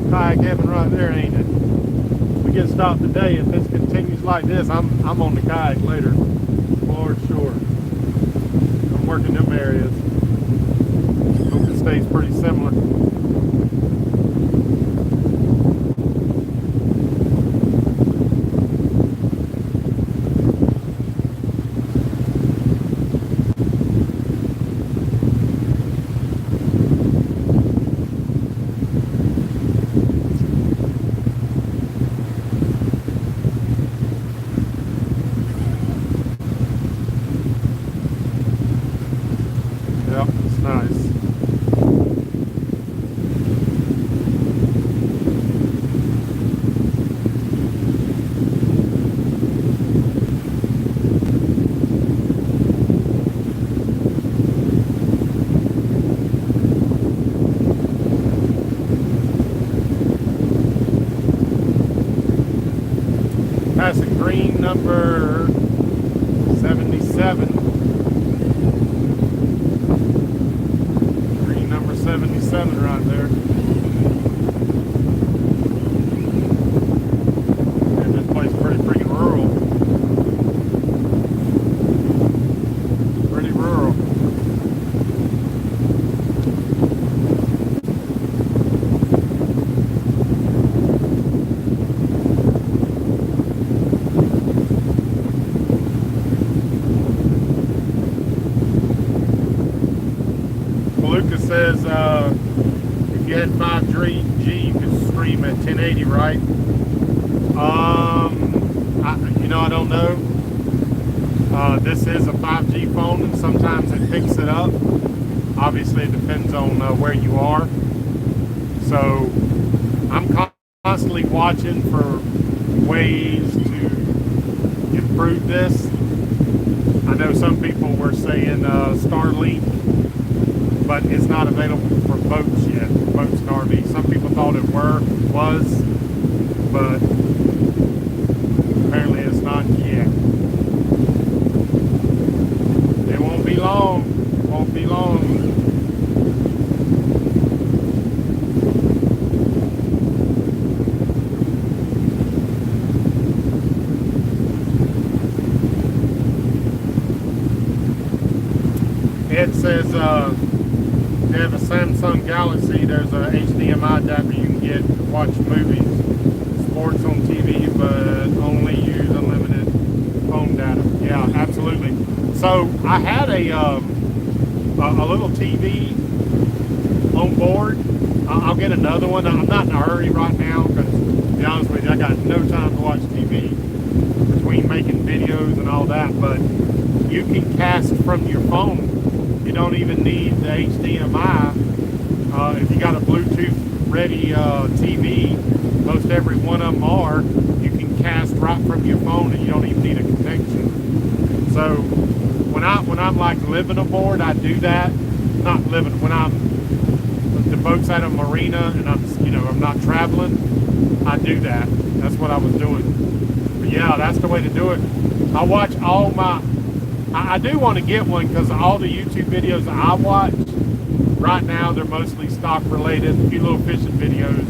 Kayak right there, ain't it? We get stopped today. If this continues like this, I'm on the kayak later, for sure. I'm working them areas. Hope it stays pretty similar. Yep, it's nice. Passing green number 77. 77 right there. And this place is pretty freaking rural. Pretty rural. Lucas says if you had 5G, you could stream at 1080, right? I don't know. This is a 5G phone, and sometimes it picks it up. Obviously, it depends on where you are. So I'm constantly watching for ways to improve this. I know some people were saying Starlink, but it's not available for boats yet, boats and RVs. Some people thought it was, but apparently it's not yet. It won't be long. It won't won't be long. It says if you have a Samsung Galaxy, there's a HDMI adapter you can get to watch movies, sports on TV, but only use unlimited phone data. Yeah, absolutely. So I had a little TV on board. I'll get another one. I'm not in a hurry right now because, to be honest with you, I got no time to watch TV between making videos and all that. But you can cast from your phone. You don't even need the HDMI. If you got a Bluetooth ready TV, most every one of them are, you can cast right from your phone and you don't even need a connection. So when I'm like living aboard, I do that. Not living, when the boat's at a marina and I'm not traveling, I do that. That's what I was doing. But yeah, that's the way to do it. I watch all my, I do want to get one because all the YouTube videos that I watch right now, they're mostly stock related, a few little fishing videos,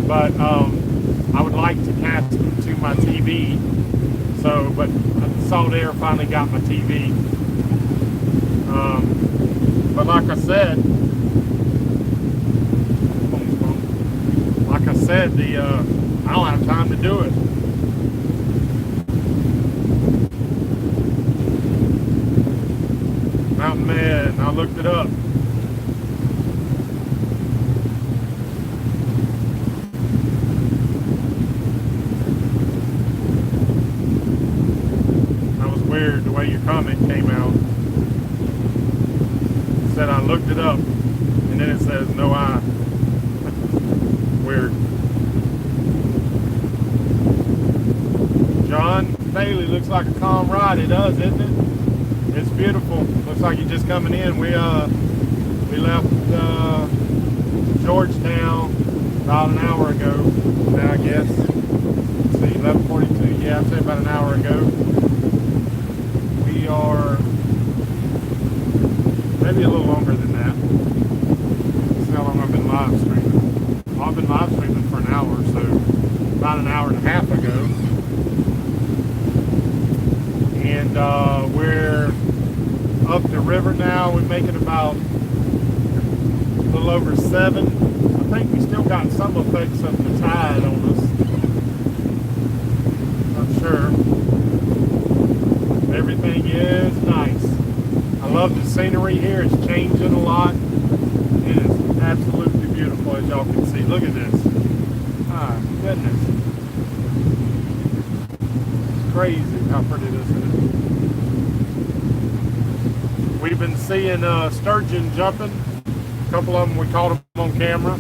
but I would like to cast them to my TV. So, but Salt Air finally got my TV. But like I said, I don't have time to do it. Mountain Man, I looked it up. That was weird the way your comment came out. It said I looked it up, and then it says no I. Weird. John Bailey looks like a calm ride. It does, isn't it? It's beautiful. Looks like you're just coming in. We left Georgetown about an hour ago. Now I guess. Let's see, 11:42. Yeah, I'd say about an hour ago. We are maybe a little longer than that. That's how long I've been live streaming. I've been live streaming for an hour, so about an hour and a half ago. And we're up the river now. We're making about a little over 7. I think we still got some effects of the tide on us. Not sure. Everything is nice. I love the scenery here. It's changing a lot. It is absolutely beautiful, as y'all can see. Look at this. My goodness. It's crazy how pretty this is. We've been seeing sturgeon jumping. A couple of them, we caught them on camera.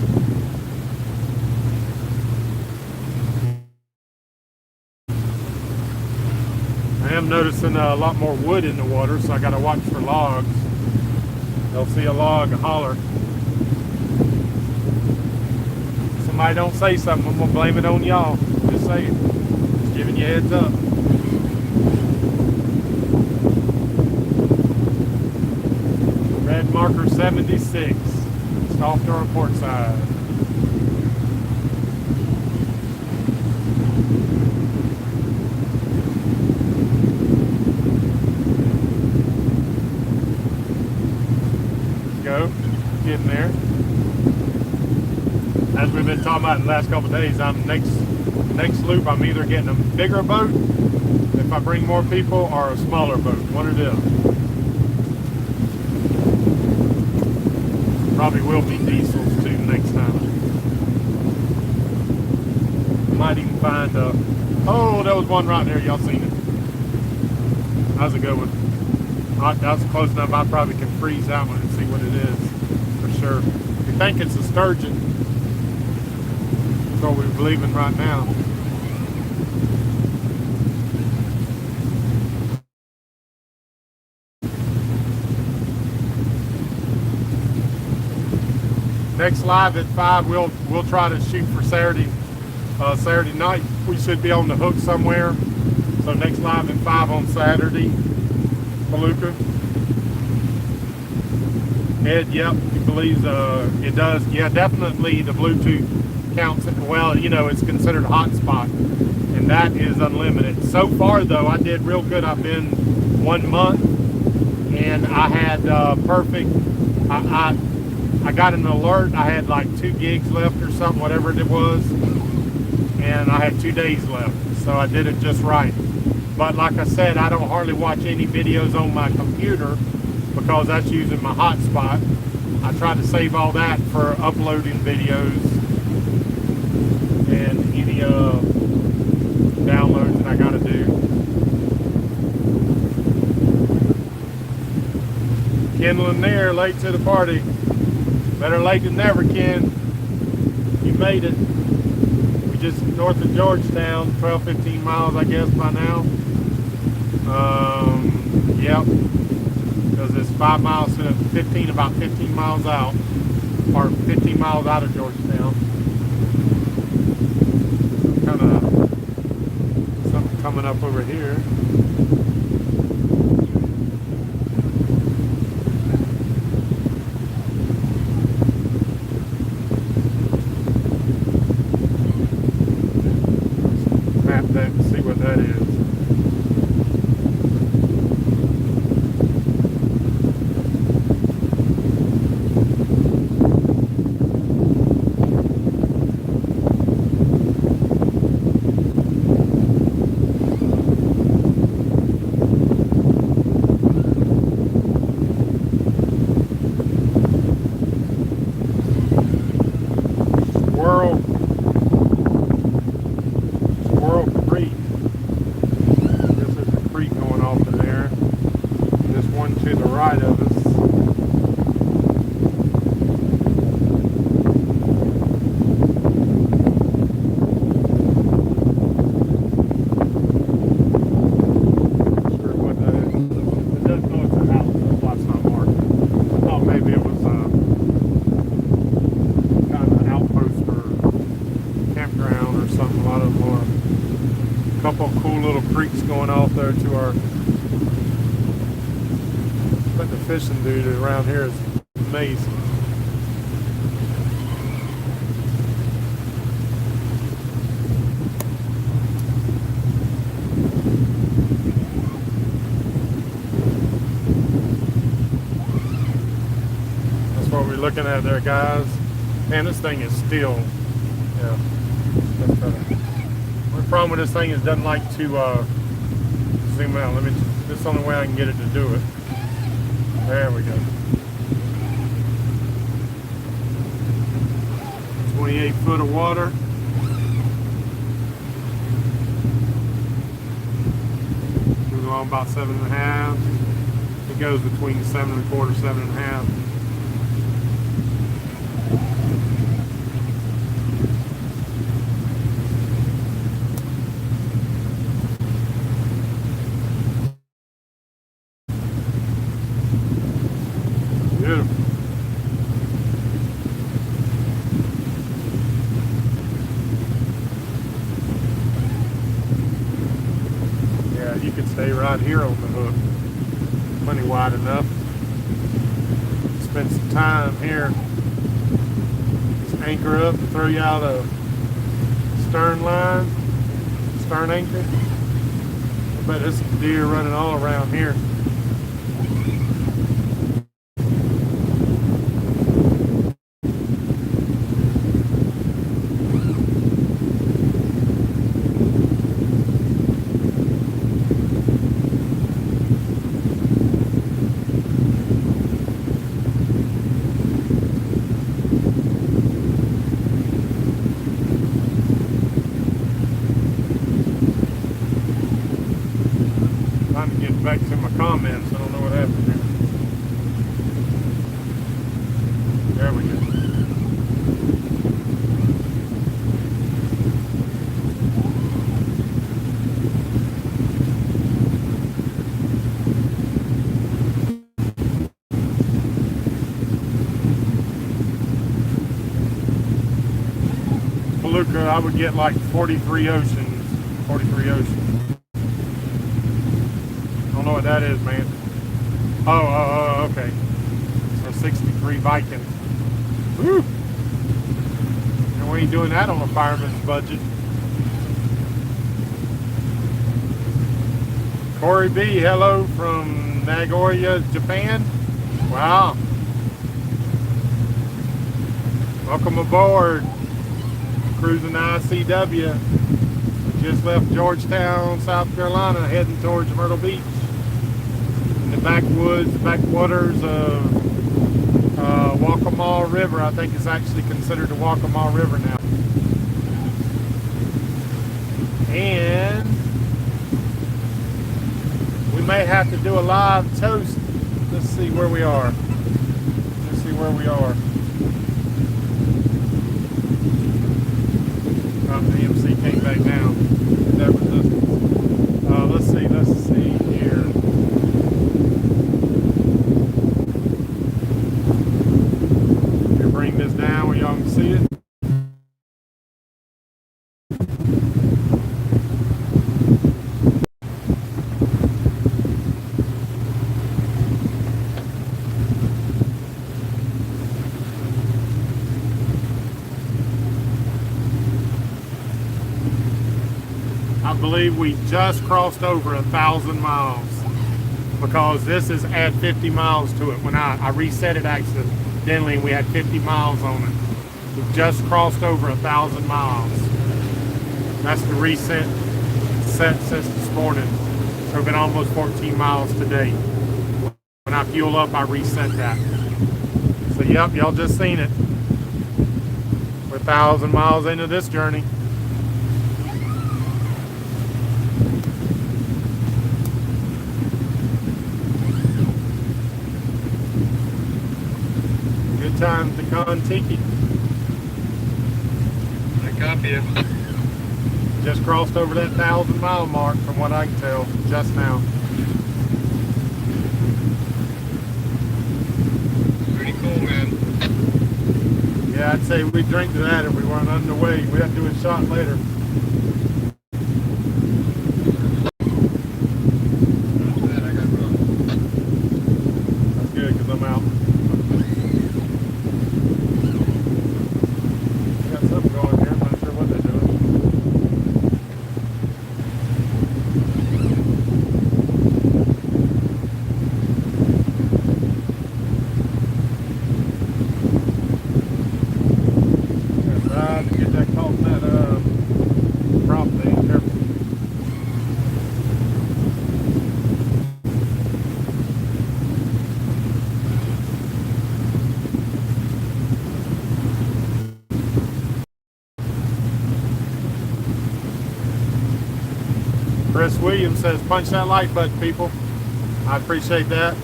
I am noticing a lot more wood in the water, so I got to watch for logs. They'll see a log, holler. Somebody don't say something, I'm going to blame it on y'all. Just saying. Just giving you a heads up. Red marker 76. It's off to our port side. Go. Getting there. As we've been talking about in the last couple of days, I'm next loop I'm either getting a bigger boat if I bring more people or a smaller boat. One or the other. Probably will be diesels too next time. Might even find oh, there was one right there, y'all seen it. That was a good one. That was close enough, I probably can freeze that one and see what it is for sure. We think it's a sturgeon. That's what we're believing right now. Next live at 5, we'll try to shoot for Saturday night. We should be on the hook somewhere. So next live at 5 on Saturday, Palooka. Ed, yep, he believes it does. Yeah, definitely the Bluetooth counts. Well, you know, it's considered a hotspot, and that is unlimited. So far, though, I did real good. I've been 1 month, and I had perfect. I got an alert. I had like 2 gigs left or something, whatever it was, and I had 2 days left. So I did it just right. But like I said, I don't hardly watch any videos on my computer because that's using my hotspot. I try to save all that for uploading videos and any downloads that I gotta do. Kindling there, late to the party. Better late than never, Ken. You made it. We just north of Georgetown, 12-15 miles, I guess, by now. Yep. Because it's 5 miles to 15, about 15 miles out, or 15 miles out of Georgetown. Kind of something coming up over here. Map that and see what that is. Squirrel Creek. This is a creek going off in there. And this one to the right of us. Not sure what that is. It does know it's a house. That's why it's not marked. I thought maybe it was kind of an outpost or campground or something. A lot of them are. A couple of cool little creeks going off there to our. But the fishing dude around here is amazing. That's what we're looking at there, guys. Man, this thing is still. Yeah. That's better. The problem with this thing is it doesn't like to zoom out. This is the only way I can get it to do it. There we go. 28 foot of water. Goes along about 7.5. It goes between 7.25, 7.5. Beautiful. Yeah, you could stay right here on the hook. Plenty wide enough. Spend some time here. Just anchor up and throw you out a stern line, stern anchor. I bet there's some deer running all around here. Trying to get back to my comments. I don't know what happened here. There we go. Beluga, I would get like 43 oceans. 43 oceans. I don't know what that is, man. Oh, okay. So 63 Vikings. Woo! And we ain't doing that on a fireman's budget. Corey B, hello from Nagoya, Japan. Wow. Welcome aboard. Cruising ICW. Just left Georgetown, South Carolina, heading towards Myrtle Beach. In the backwoods, the backwaters of Waccamaw River. I think it's actually considered the Waccamaw River now. And we may have to do a live toast. Let's see where we are. Let's see where we are. The MC came back down. That was let's see here. You bring this down where y'all can see it. I believe we just crossed over 1,000 miles because this is at 50 miles to it. When I reset it accidentally and we had 50 miles on it. We just crossed over 1,000 miles. That's the reset set since this morning. So we've been almost 14 miles today. When I fuel up, I reset that. So yep, y'all just seen it. We're 1,000 miles into this journey. Time to Kon-Tiki. I copy you. Just crossed over that 1,000-mile mark from what I can tell just now. Pretty cool, man. Yeah, I'd say we'd drink to that if we weren't underway. We'd have to do a shot later. That's good because I'm out. Something going here. I'm not sure what they're doing. Try to get that caught in that prop thing. Careful. Chris Williams says, punch that like button, people. I appreciate that.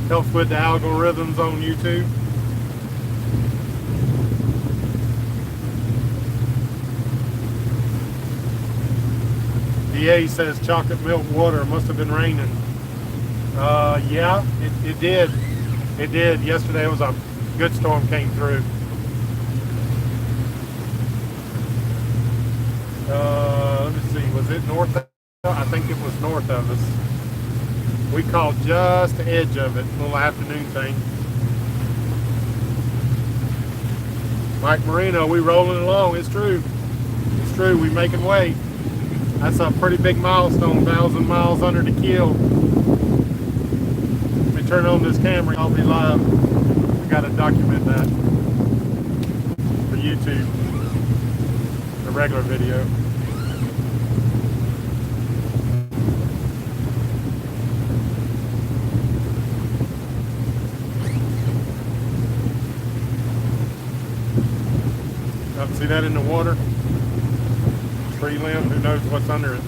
Helps with the algorithms on YouTube. DA says, chocolate milk water. Must have been raining. Yeah, it did. It did. Yesterday was a good storm came through. Let me see. Was it north? I think it was north of us. We caught just the edge of it, a little afternoon thing. Mike Marino, we rolling along. It's true. It's true. We making way. That's a pretty big milestone, 1,000 miles under the keel. Let me turn on this camera. I'll be live. We got to document that for YouTube, the regular video. See that in the water? Tree limb, who knows what's under it?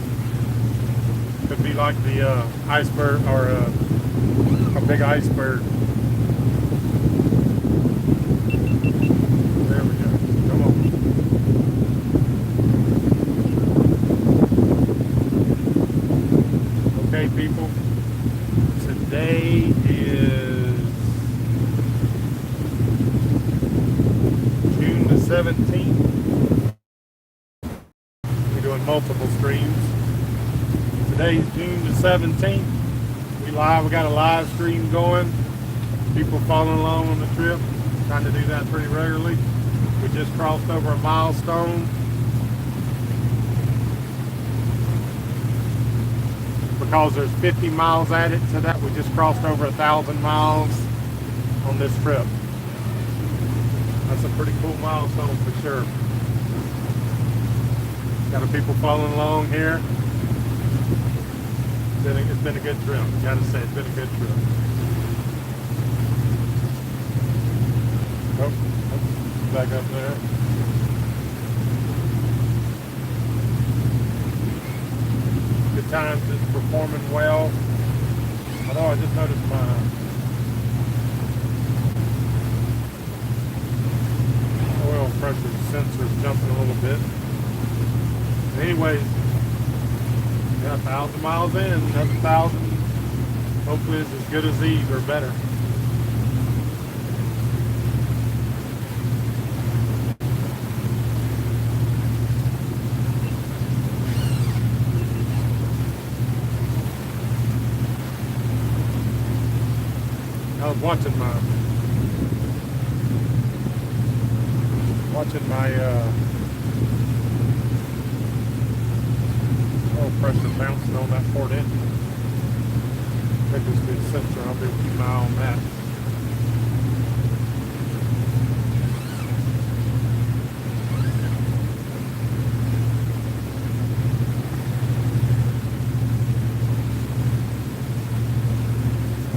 Could be like the iceberg or a big iceberg. There we go. Come on. Okay, people. Today is June the 17th. We're doing multiple streams. Today's June the 17th. We got a live stream going. People following along on the trip, trying to do that pretty regularly. We just crossed over a milestone. Because there's 50 miles added to that, we just crossed over 1,000 miles on this trip. That's a pretty cool milestone for sure. Got a people following along here. It's been a good trip. Gotta say, it's been a good trip. Oh, back up there. Good times, it's performing well. Although I just noticed my oil pressure sensor jumping a little bit. Anyways, got 1,000 miles in, another 1,000. Hopefully it's as good as these or better. I was watching my oil pressure bouncing on that Ford engine. Could just be a sensor. I'll be keep my eye on that.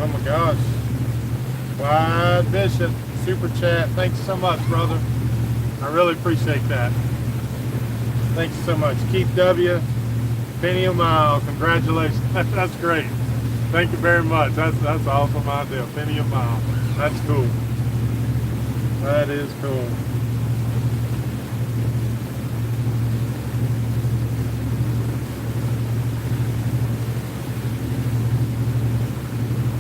Oh my gosh. Wide Bishop, super chat. Thanks so much, brother. I really appreciate that. Thanks so much. Keep W. Penny a mile. Congratulations. That's great. Thank you very much. That's an awesome idea. Penny a mile. That's cool. That is cool.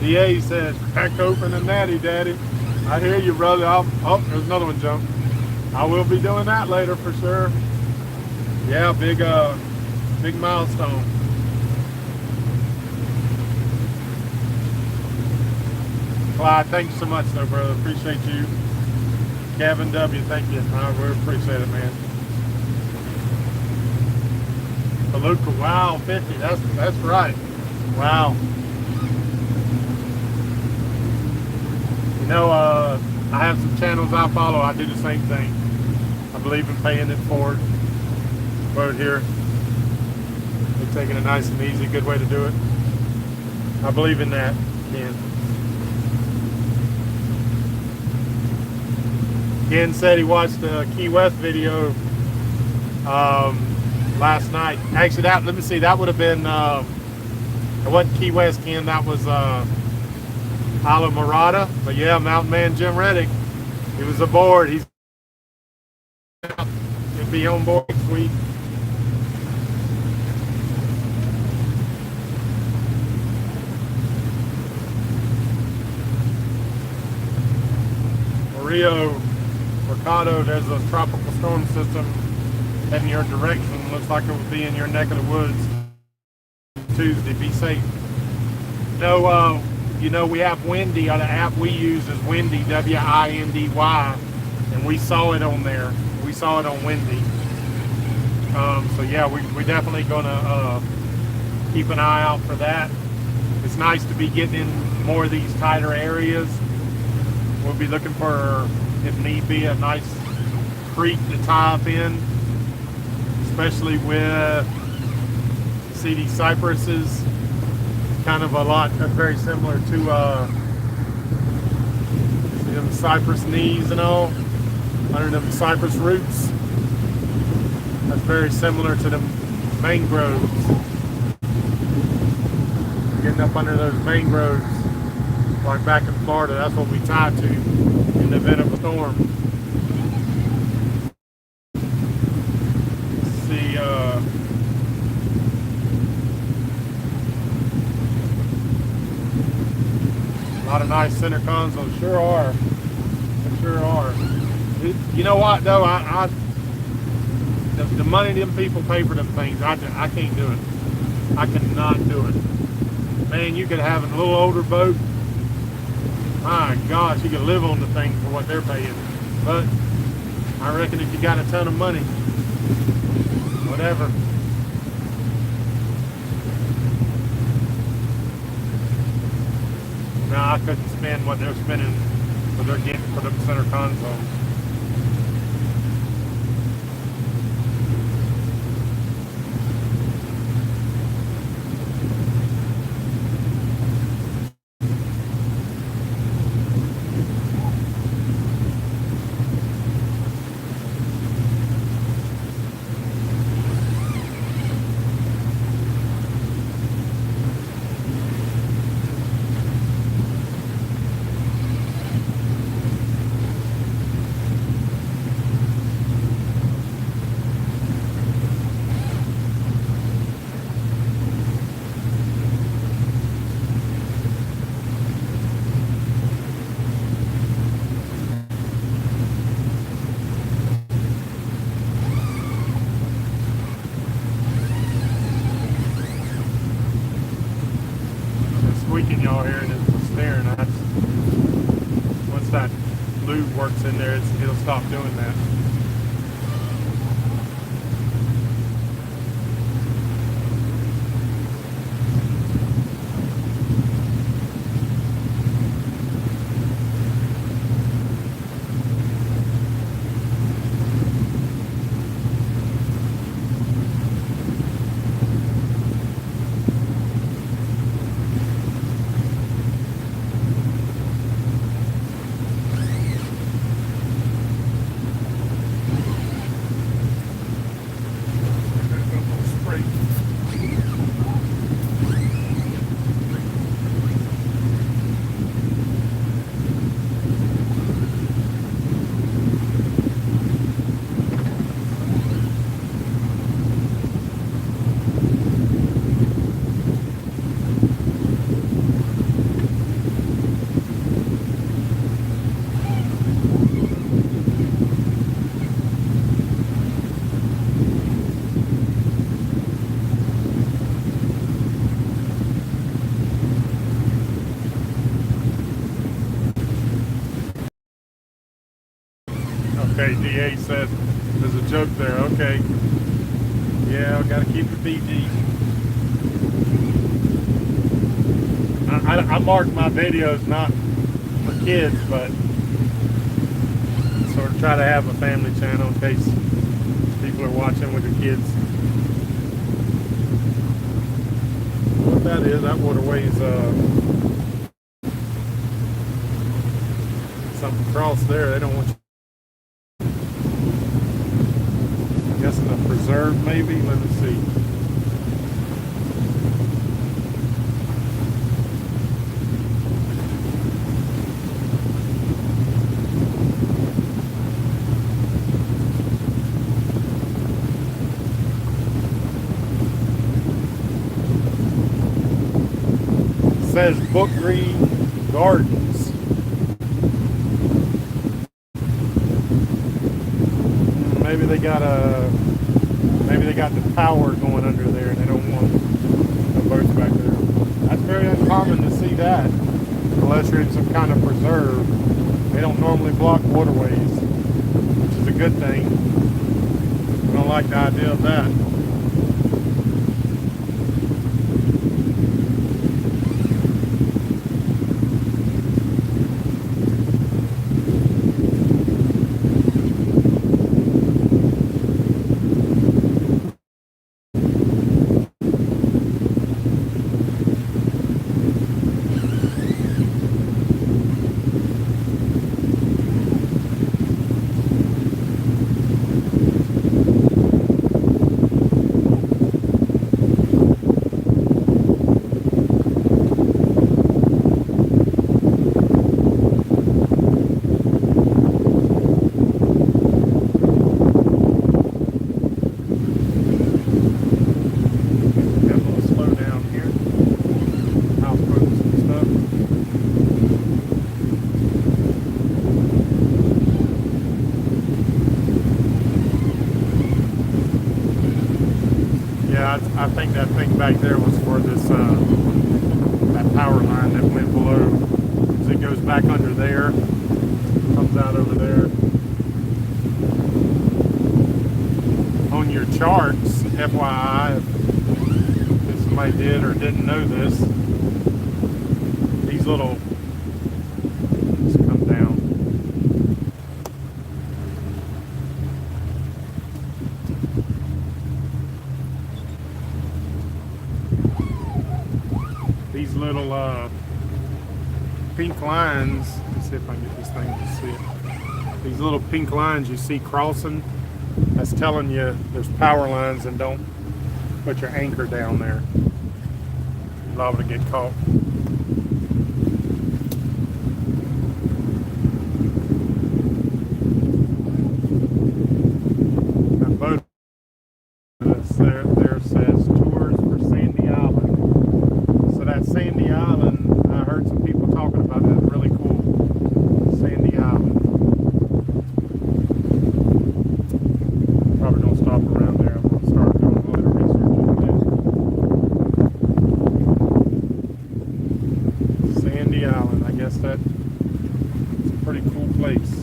DA says, crack open a natty, daddy. I hear you, brother. Oh, there's another one jump. I will be doing that later for sure. Yeah, big milestone. Clyde, thank you so much though, brother. Appreciate you. Kevin W, thank you. I really appreciate it, man. Toluca, wow, 50. That's right. Wow. You know, I have some channels I follow. I do the same thing. I believe in paying it forward. Road here. They're taking it nice and easy. Good way to do it. I believe in that. Ken said he watched the Key West video last night. Actually, let me see. That would have been. It wasn't Key West, Ken. That was Isla Morada. But yeah, Mountain Man Jim Reddick. He was aboard. He'll be on board next week. Rio Mercado, there's a tropical storm system heading your direction. Looks like it would be in your neck of the woods Tuesday. Be safe. You know, we have Windy. The app we use is Windy, W-I-N-D-Y, and we saw it on there. We saw it on Windy. So yeah, we're definitely gonna keep an eye out for that. It's nice to be getting in more of these tighter areas. We'll be looking for, if need be, a nice creek to tie up in, especially with see these cypresses. Kind of a lot very similar to see them cypress knees and all under them cypress roots. That's very similar to the mangroves. Getting up under those mangroves, like back in Florida, that's what we tie to in the event of a storm. See, a lot of nice center consoles. Sure are. They sure are. You know what though? The money them people pay for them things, I can't do it. I cannot do it. Man, you could have a little older boat, My gosh, you can live on the thing for what they're paying. But I reckon if you got a ton of money, whatever. No, I couldn't spend what they're spending for their game for the center console. Squeaking y'all hearing is the staring. Once that lube works in there, it'll stop doing that. Okay, DA said there's a joke there. Okay. Yeah, I gotta keep it PG. I mark my videos not for kids, but sort of try to have a family channel in case people are watching with their kids. What that is, that waterway's something across there. They don't want you. I guess in a preserve maybe. Let me see. It says Book Green Gardens. Maybe they got the power going under there and they don't want the boats back there. That's very uncommon to see that unless you're in some kind of preserve. They don't normally block waterways, which is a good thing. I don't like the idea of that. I think that thing back there was for this that power line that went below. it goes back under there, comes out over there. On your charts, FYI, if somebody did or didn't know this, these little, let's come down. These little pink lines, let's see if I can get this thing to see it. These little pink lines you see crossing, that's telling you there's power lines, and don't put your anchor down there. You're liable to get caught. That boat that's there says tours for Sandy Island. So that Sandy Island, I heard some people talking about that. Really cool. Sandy Island. Probably don't stop around there. I'm going to start doing a little research on this. Sandy Island. I guess that's a pretty cool place.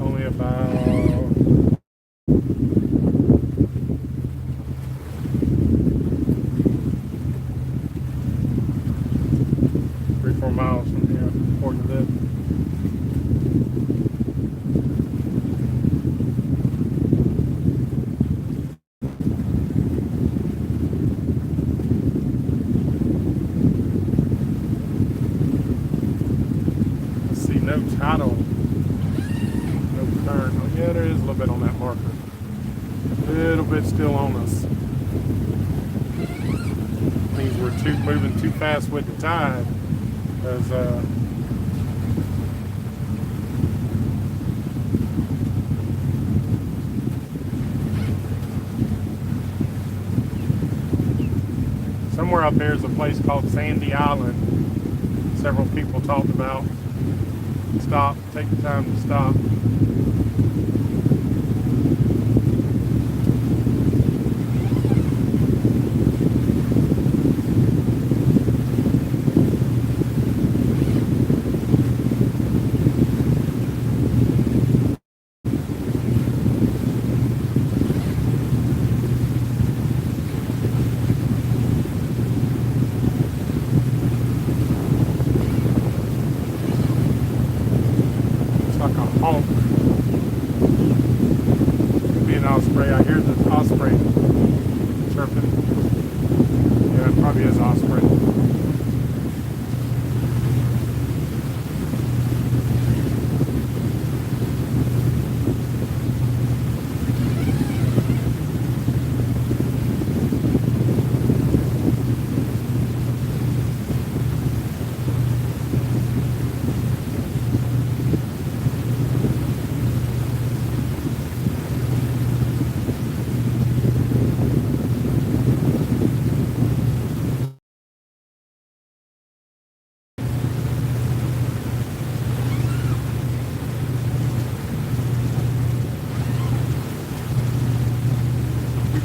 Only about 3-4 miles from here, according to this. Let's see, no tidal, no current. Oh, yeah, there is a little bit on that marker. A little bit still on us. Means we're moving too fast with the tide. Because somewhere up there is a place called Sandy Island. Several people talked about. Stop, take the time to stop. Like a hawk. Could be an osprey. I hear the osprey chirping. Yeah, it probably is osprey.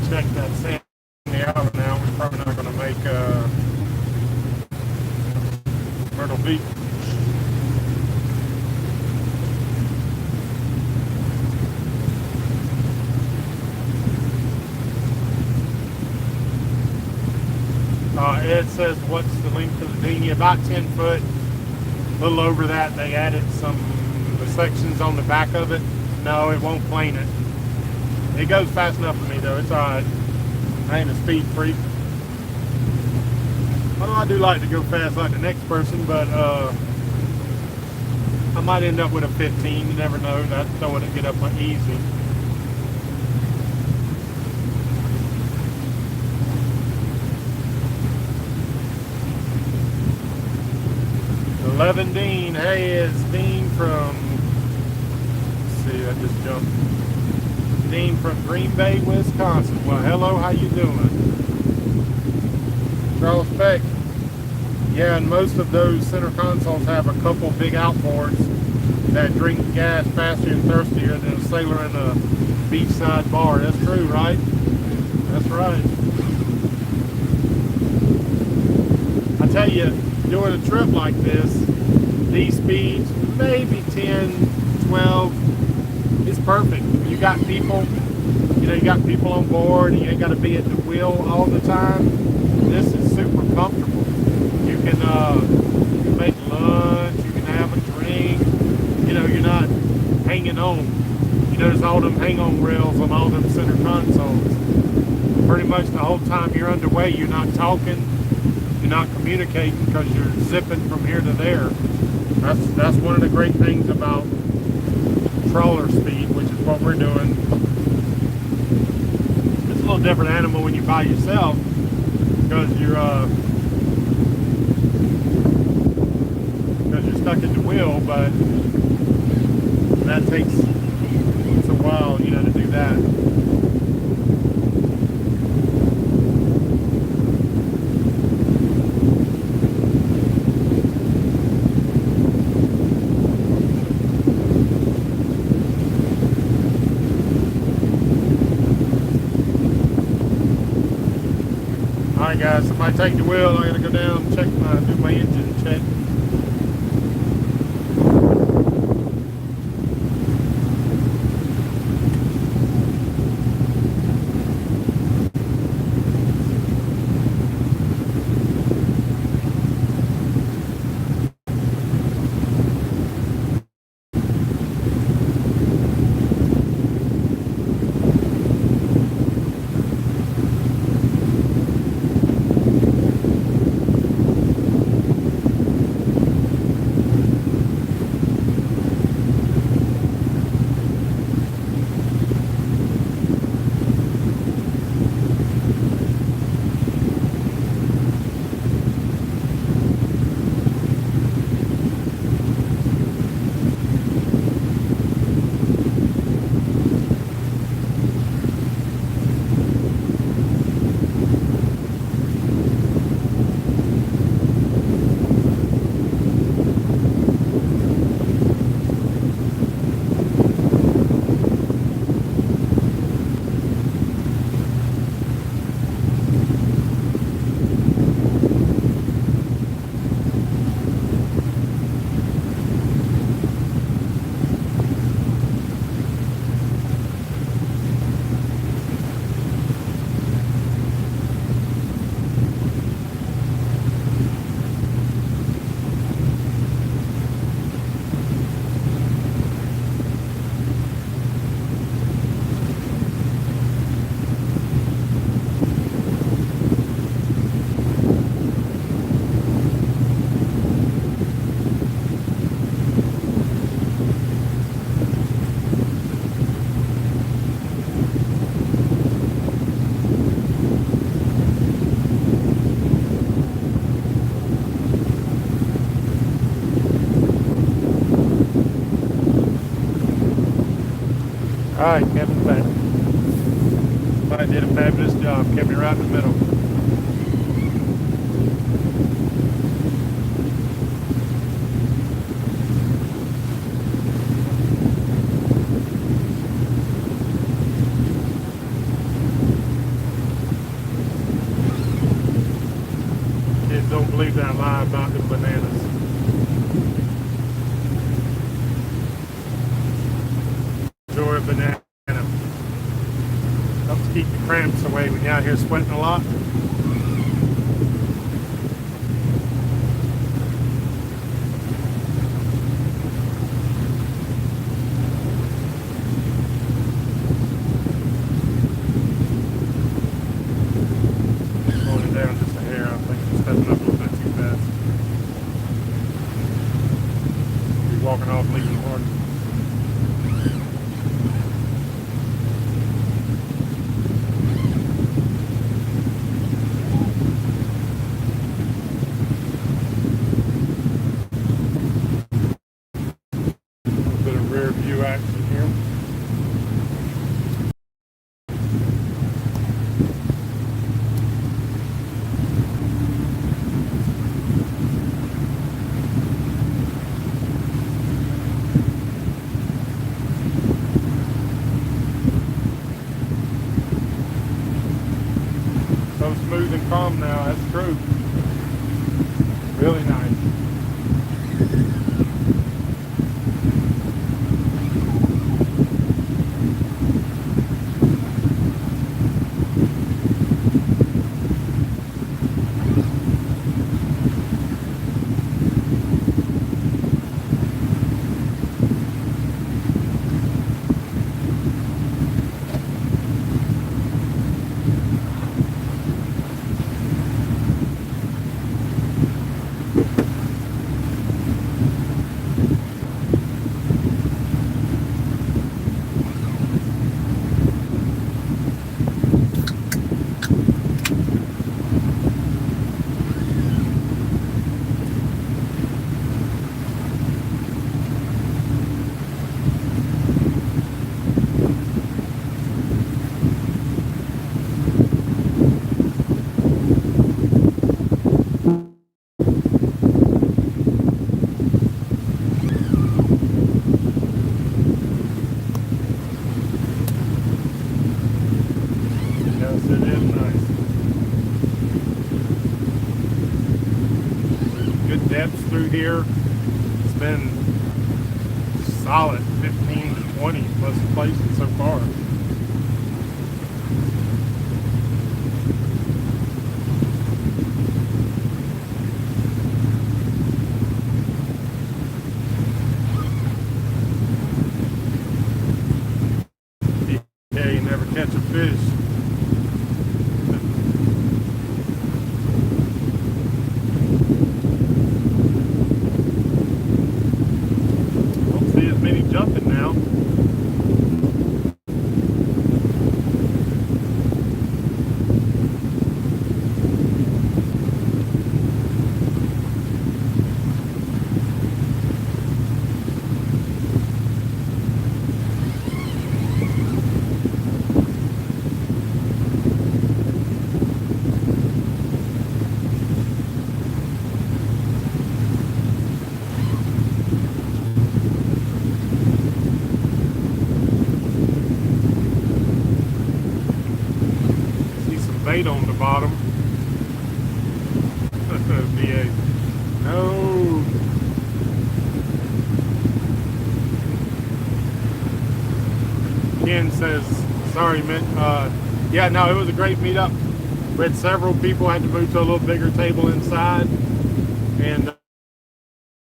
Check that Sandy Island now. We're probably not going to make Myrtle Beach. It says what's the length of the dinghy? About 10 foot. A little over that. They added some sections on the back of it. No, it won't plane it. It goes fast enough for me though, it's alright. I ain't a speed freak. Although I do like to go fast like the next person, but I might end up with a 15, you never know. I don't want to get up easy. Eleven Dean, hey, it's Dean from, let's see, I just jumped. Dean from Green Bay, Wisconsin. Well, hello, how you doing? Charles Beck. Yeah, and most of those center consoles have a couple big outboards that drink gas faster and thirstier than a sailor in a beachside bar. That's true, right? That's right. I tell you, doing a trip like this, these speeds, maybe 10, 12, is perfect. You got people, you got people on board, and you ain't got to be at the wheel all the time. This is super comfortable. You can make lunch, you can have a drink, you're not hanging on. There's all them hang-on rails on all them center consoles. Pretty much the whole time you're underway, you're not talking, you're not communicating because you're zipping from here to there. That's one of the great things about trawler speed, which is what we're doing. It's a little different animal when you're by yourself because you're stuck at the wheel, but that takes a while, to do that. Alright guys, somebody take the wheel. I gotta go down and do my engine check. Alright, Kevin's back. I did a fabulous job. Kept me right in the middle. Kids don't believe that lie about the bananas. Enjoy a banana. Helps keep the cramps away when you're out here sweating a lot. Slowing it down just a hair. I think I'm stepping up a little bit too fast. Be walking off leaving the horn. so smooth and calm now. That's true. Really nice. Yes, it is nice. Good depths through here. It's been solid 15 to 20 plus places so far. Yeah, you never catch a fish. Don't see as many jumping now. See some bait on the bottom. VA. No. Ken says, sorry, man. Yeah, no, it was a great meetup. We had several people, had to move to a little bigger table inside, and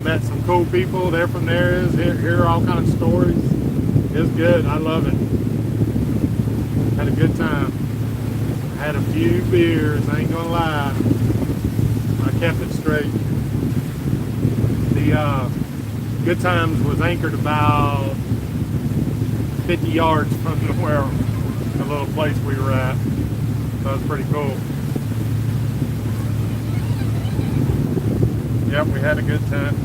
met some cool people. They're from there. Hear all kind of stories. It's good. I love it. Had a good time. Had a few beers. I ain't gonna lie. I kept it straight. The Good Times was anchored about 50 yards from where the little place we were at. So it was pretty cool. Yep, we had a good time.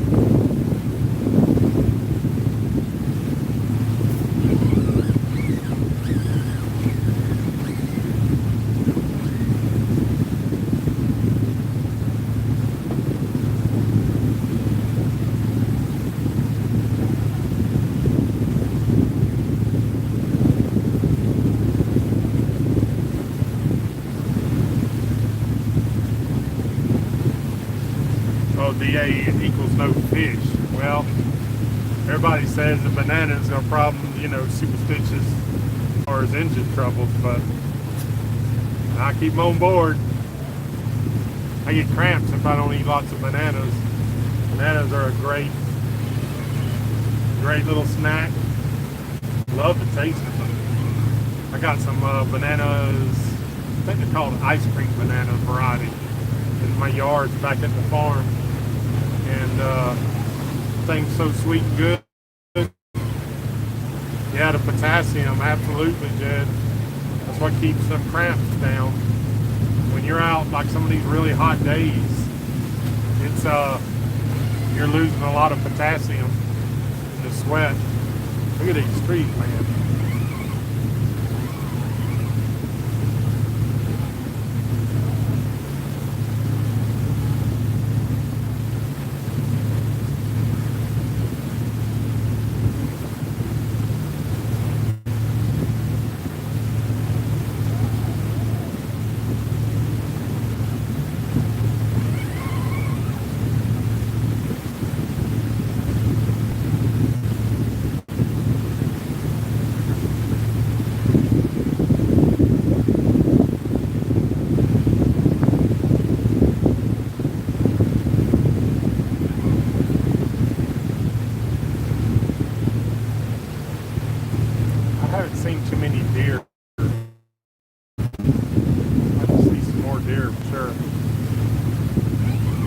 Oh, DA equals no fish. Well, everybody says the bananas are problem, superstitious as far as engine troubles, but I keep them on board. I get cramps if I don't eat lots of bananas. Bananas are a great little snack. Love the taste of them. I got some bananas, I think they're called ice cream banana variety, in my yard back at the farm. And things so sweet and good. Yeah, the potassium, absolutely, Jed. That's what keeps them cramps down. When you're out like some of these really hot days, it's you're losing a lot of potassium in the sweat. Look at these trees, man.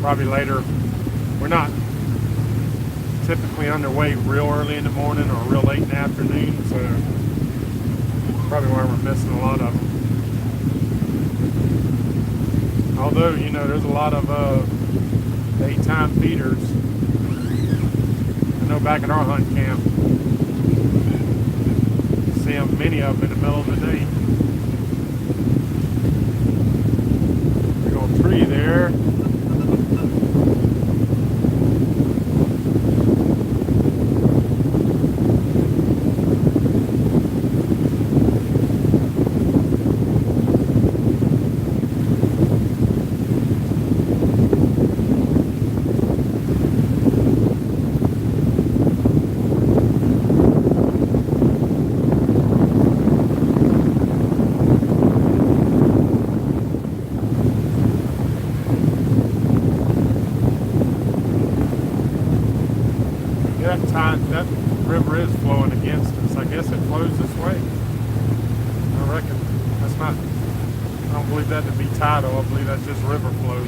probably later. We're not typically underway real early in the morning or real late in the afternoon, so probably why we're missing a lot of them. Although, you know, there's a lot of daytime feeders. I know back at our hunt camp, see them, many of them in the middle of the day. Big old tree there. That river is flowing against us. I guess it flows this way. I reckon that's not, I don't believe that to be tidal. I believe that's just river flow.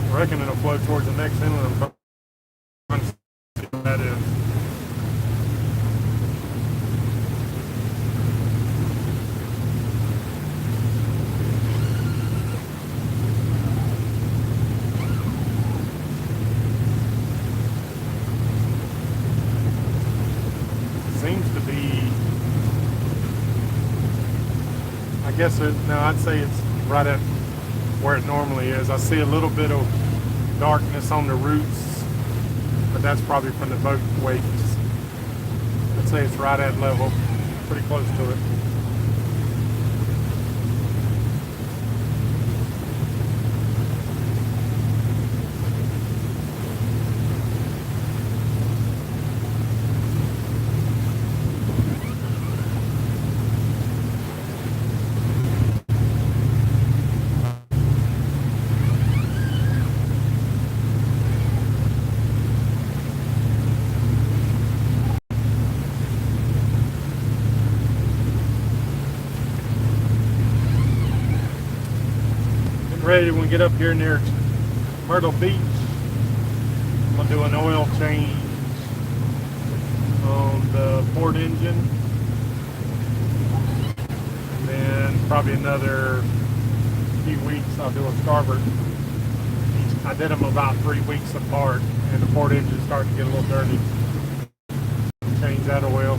I reckon it'll flow towards the next inland. I'm trying to see what that is. Seems to be, I guess no, I'd say it's right at where it normally is. I see a little bit of darkness on the roots, but that's probably from the boat wakes. I'd say it's right at level, pretty close to it. Ready when we get up here near Myrtle Beach. I'm gonna do an oil change on the port engine, and then probably another few weeks I'll do a starboard. I did them about 3 weeks apart, and the port engine's starting to get a little dirty. Change that oil.